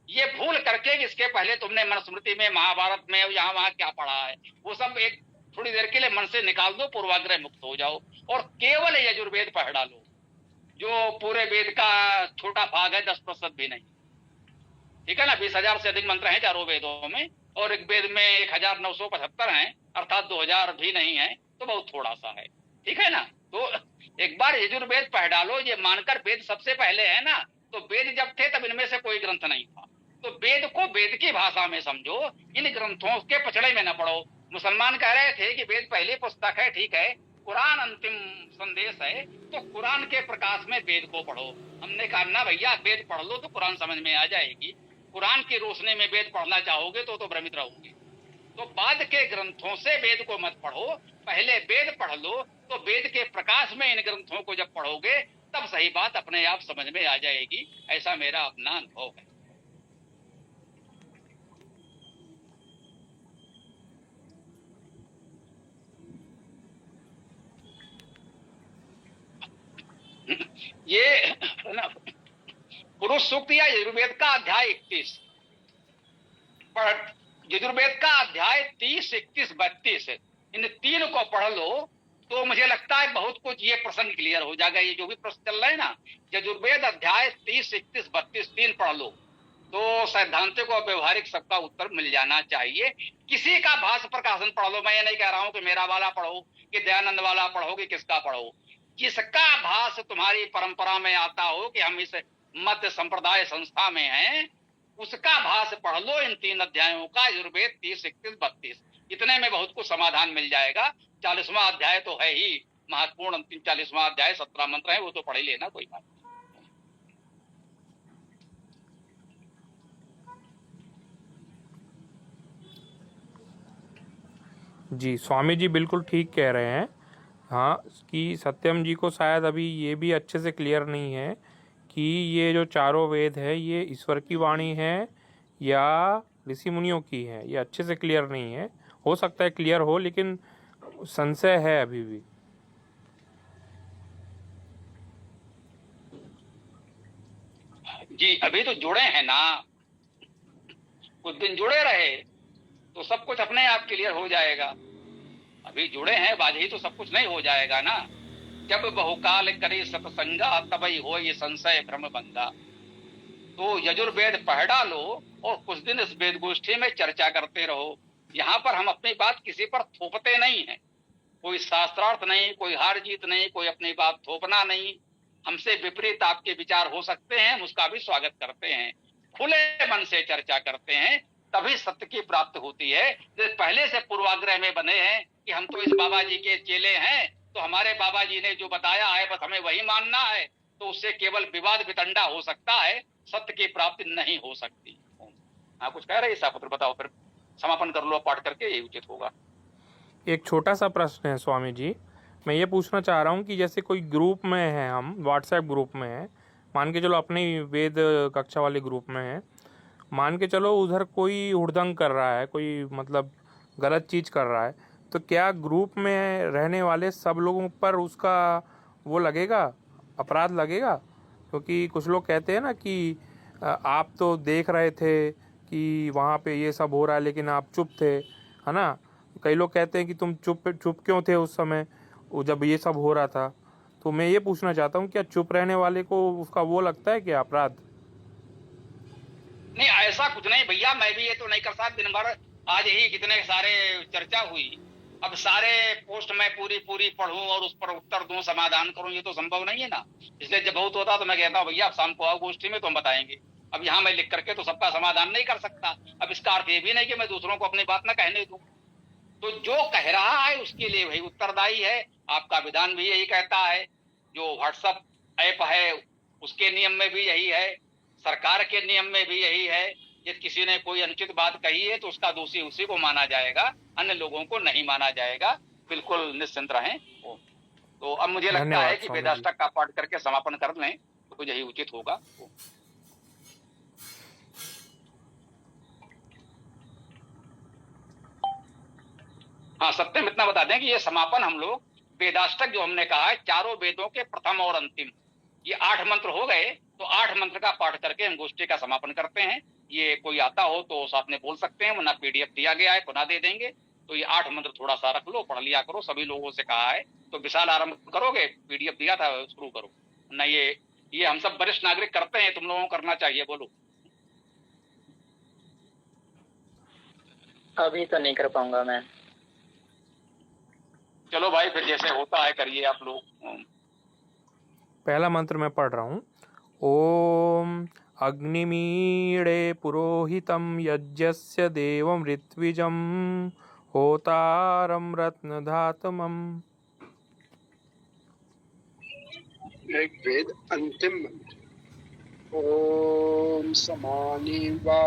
ये भूल करके कि इसके पहले तुमने मनुस्मृति में, महाभारत में, यहाँ वहां क्या पढ़ा है, वो सब एक थोड़ी देर के लिए मन से निकाल दो, पूर्वाग्रह मुक्त हो जाओ और केवल यजुर्वेद पढ़ डालो, जो पूरे वेद का छोटा भाग है, 10% भी नहीं। ठीक है ना, 20,000 से अधिक मंत्र हैं चारों वेदों में, और एक वेद में 1975 हैं, अर्थात 2000 भी नहीं है, तो बहुत थोड़ा सा है। ठीक है ना, तो एक बार यजुर्वेद पढ़ डालो। ये मानकर वेद सबसे पहले है ना, तो वेद जब थे तब इनमें से कोई ग्रंथ नहीं था। तो वेद को वेद की भाषा में समझो, इन ग्रंथों के पचड़े में न पढ़ो। मुसलमान कह रहे थे कि वेद पहली पुस्तक है, ठीक है, कुरान अंतिम संदेश है, तो कुरान के प्रकाश में वेद को पढ़ो। हमने कहा ना भैया, वेद पढ़ लो तो कुरान समझ में आ जाएगी, कुरान की रोशनी में वेद पढ़ना चाहोगे तो भ्रमित रहोगे। तो बाद के ग्रंथों से वेद को मत पढ़ो, पहले वेद पढ़ लो, तो वेद के प्रकाश में इन ग्रंथों को जब पढ़ोगे तब सही बात अपने आप समझ में आ जाएगी। ऐसा मेरा अपना अनुभव है। ये पुरुष सूक्त या यजुर्वेद का अध्याय 31, यजुर्वेद का अध्याय 30, 31, 32, इन तीन को पढ़ लो तो मुझे लगता है बहुत कुछ ये प्रसंग क्लियर हो जाएगा। ये जो भी प्रश्न चल रहे हैं ना, यजुर्वेद अध्याय 30, 31, 32 तीन पढ़ लो तो सैद्धांतिक और व्यवहारिक सबका उत्तर मिल जाना चाहिए। किसी का भाष्य प्रकाशन पढ़ लो, मैं ये नहीं कह रहा हूं कि मेरा वाला पढ़ो, कि दयानंद वाला पढ़ो, कि किसका पढ़ो। जिसका भाष्य तुम्हारी परंपरा में आता हो कि हम इस मध्य संप्रदाय संस्था में हैं, उसका भाष्य पढ़ लो इन तीन अध्यायों का, यजुर्वेद 30, 31, 32। इतने में बहुत कुछ समाधान मिल जाएगा। 40वां अध्याय तो है ही महत्वपूर्ण, अंतिम 40वां अध्याय 17 मंत्र है, वो तो पढ़ ही लेना, कोई बात। जी, स्वामी जी बिल्कुल ठीक कह रहे हैं। हाँ, कि सत्यम जी को शायद अभी ये भी अच्छे से क्लियर नहीं है कि ये जो चारों वेद है ये ईश्वर की वाणी है या ऋषि मुनियों की है, ये अच्छे से क्लियर नहीं है। हो सकता है क्लियर हो, लेकिन संशय है अभी भी। जी, अभी तो जुड़े हैं ना, कुछ दिन जुड़े रहे तो सब कुछ अपने आप क्लियर हो जाएगा। अभी जुड़े हैं बाजी तो सब कुछ नहीं हो जाएगा ना। जब बहुकाल करे सत्संगा तबई हो ये संशय भ्रम भंगा। तो यजुर्वेद पढ़ डालो और कुछ दिन इस वेद गोष्ठी में चर्चा करते रहो। यहाँ पर हम अपनी बात किसी पर थोपते नहीं है, कोई शास्त्रार्थ नहीं, कोई हार जीत नहीं, कोई अपनी बात थोपना नहीं। हमसे विपरीत आपके विचार हो सकते हैं, हम उसका भी स्वागत करते हैं, खुले मन से चर्चा करते हैं, तभी सत्य की प्राप्ति होती है। जो पहले से पूर्वाग्रह में बने हैं कि हम तो इस बाबा जी के चेले हैं, तो हमारे बाबा जी ने जो बताया है बस हमें वही मानना है, तो उससे केवल विवाद वितंडा हो सकता है, सत्य की प्राप्ति नहीं हो सकती। हाँ, कुछ कह रहे हैं सापुत्र, बताओ, फिर समापन कर लो, पाठ करके यही उचित होगा। एक छोटा सा प्रश्न है स्वामी जी, मैं ये पूछना चाह रहा हूँ कि जैसे कोई ग्रुप में है, हम व्हाट्सएप ग्रुप में हैं, मान के चलो अपने वेद कक्षा वाले ग्रुप में हैं, मान के चलो उधर कोई हुड़दंग कर रहा है, कोई मतलब गलत चीज़ कर रहा है, तो क्या ग्रुप में रहने वाले सब लोगों पर उसका वो लगेगा, अपराध लगेगा? क्योंकि कुछ लोग कहते हैं ना कि आप तो देख रहे थे कि वहाँ पे ये सब हो रहा है लेकिन आप चुप थे, है ना। कई लोग कहते हैं कि तुम चुप क्यों थे उस समय जब ये सब हो रहा था। तो मैं ये पूछना चाहता हूँ, क्या चुप रहने वाले को उसका वो लगता है कि अपराध? नहीं, ऐसा कुछ नहीं भैया, मैं भी ये तो नहीं कर सकता। दिन भर आज ही कितने सारे चर्चा हुई, अब सारे पोस्ट में पूरी पढ़ूं और उस पर उत्तर दूं, समाधान करूं, ये तो संभव नहीं है ना। इसलिए जब बहुत होता तो मैं कहता हूँ भैया आप शाम को आओ गोष्ठी में, तो हम बताएंगे। अब यहाँ मैं लिख करके तो सबका समाधान नहीं कर सकता। अब इसका अर्थ ये भी नहीं कि मैं दूसरों को अपनी बात न कहने दूं। तो जो कह रहा है उसके लिए वही उत्तरदायी है। आपका विधान भी यही कहता है, जो व्हाट्सएप ऐप है उसके नियम में भी यही है, सरकार के नियम में भी यही है, यदि किसी ने कोई अनुचित बात कही है तो उसका दोषी उसी को माना जाएगा, अन्य लोगों को नहीं माना जाएगा। बिल्कुल निश्चिंत रहें। तो अब मुझे लगता है कि वेदाष्टक का पाठ करके समापन कर लें तो यही उचित होगा। हाँ, सत्यम इतना बता दें कि ये समापन हम लोग वेदाष्टक जो हमने कहा है चारों वेदों के प्रथम और अंतिम, ये 8 मंत्र हो गए, तो 8 मंत्र का पाठ करके हम गोष्ठी का समापन करते हैं। ये कोई आता हो तो साथ में बोल सकते हैं, वरना पीडीएफ दिया गया है, पुनः दे देंगे। तो ये 8 मंत्र थोड़ा सा रख लो, पढ़ लिया करो, सभी लोगों से कहा है। तो विशाल आरंभ करोगे, पीडीएफ दिया था, शुरू करो ना। ये हम सब वरिष्ठ नागरिक करते हैं, तुम लोगों को करना चाहिए। बोलो। अभी तो नहीं कर पाऊंगा मैं। चलो भाई, फिर जैसे होता है करिए आप लोग। पहला मंत्र मैं पढ़ रहा हूँ। ओम अग्निमीडे पुरोहितं यज्ञस्य देवं ऋत्विजं होतारं रत्नधातमम्। ऋग्वेद अंतिम मंत्र। ओम समानि वा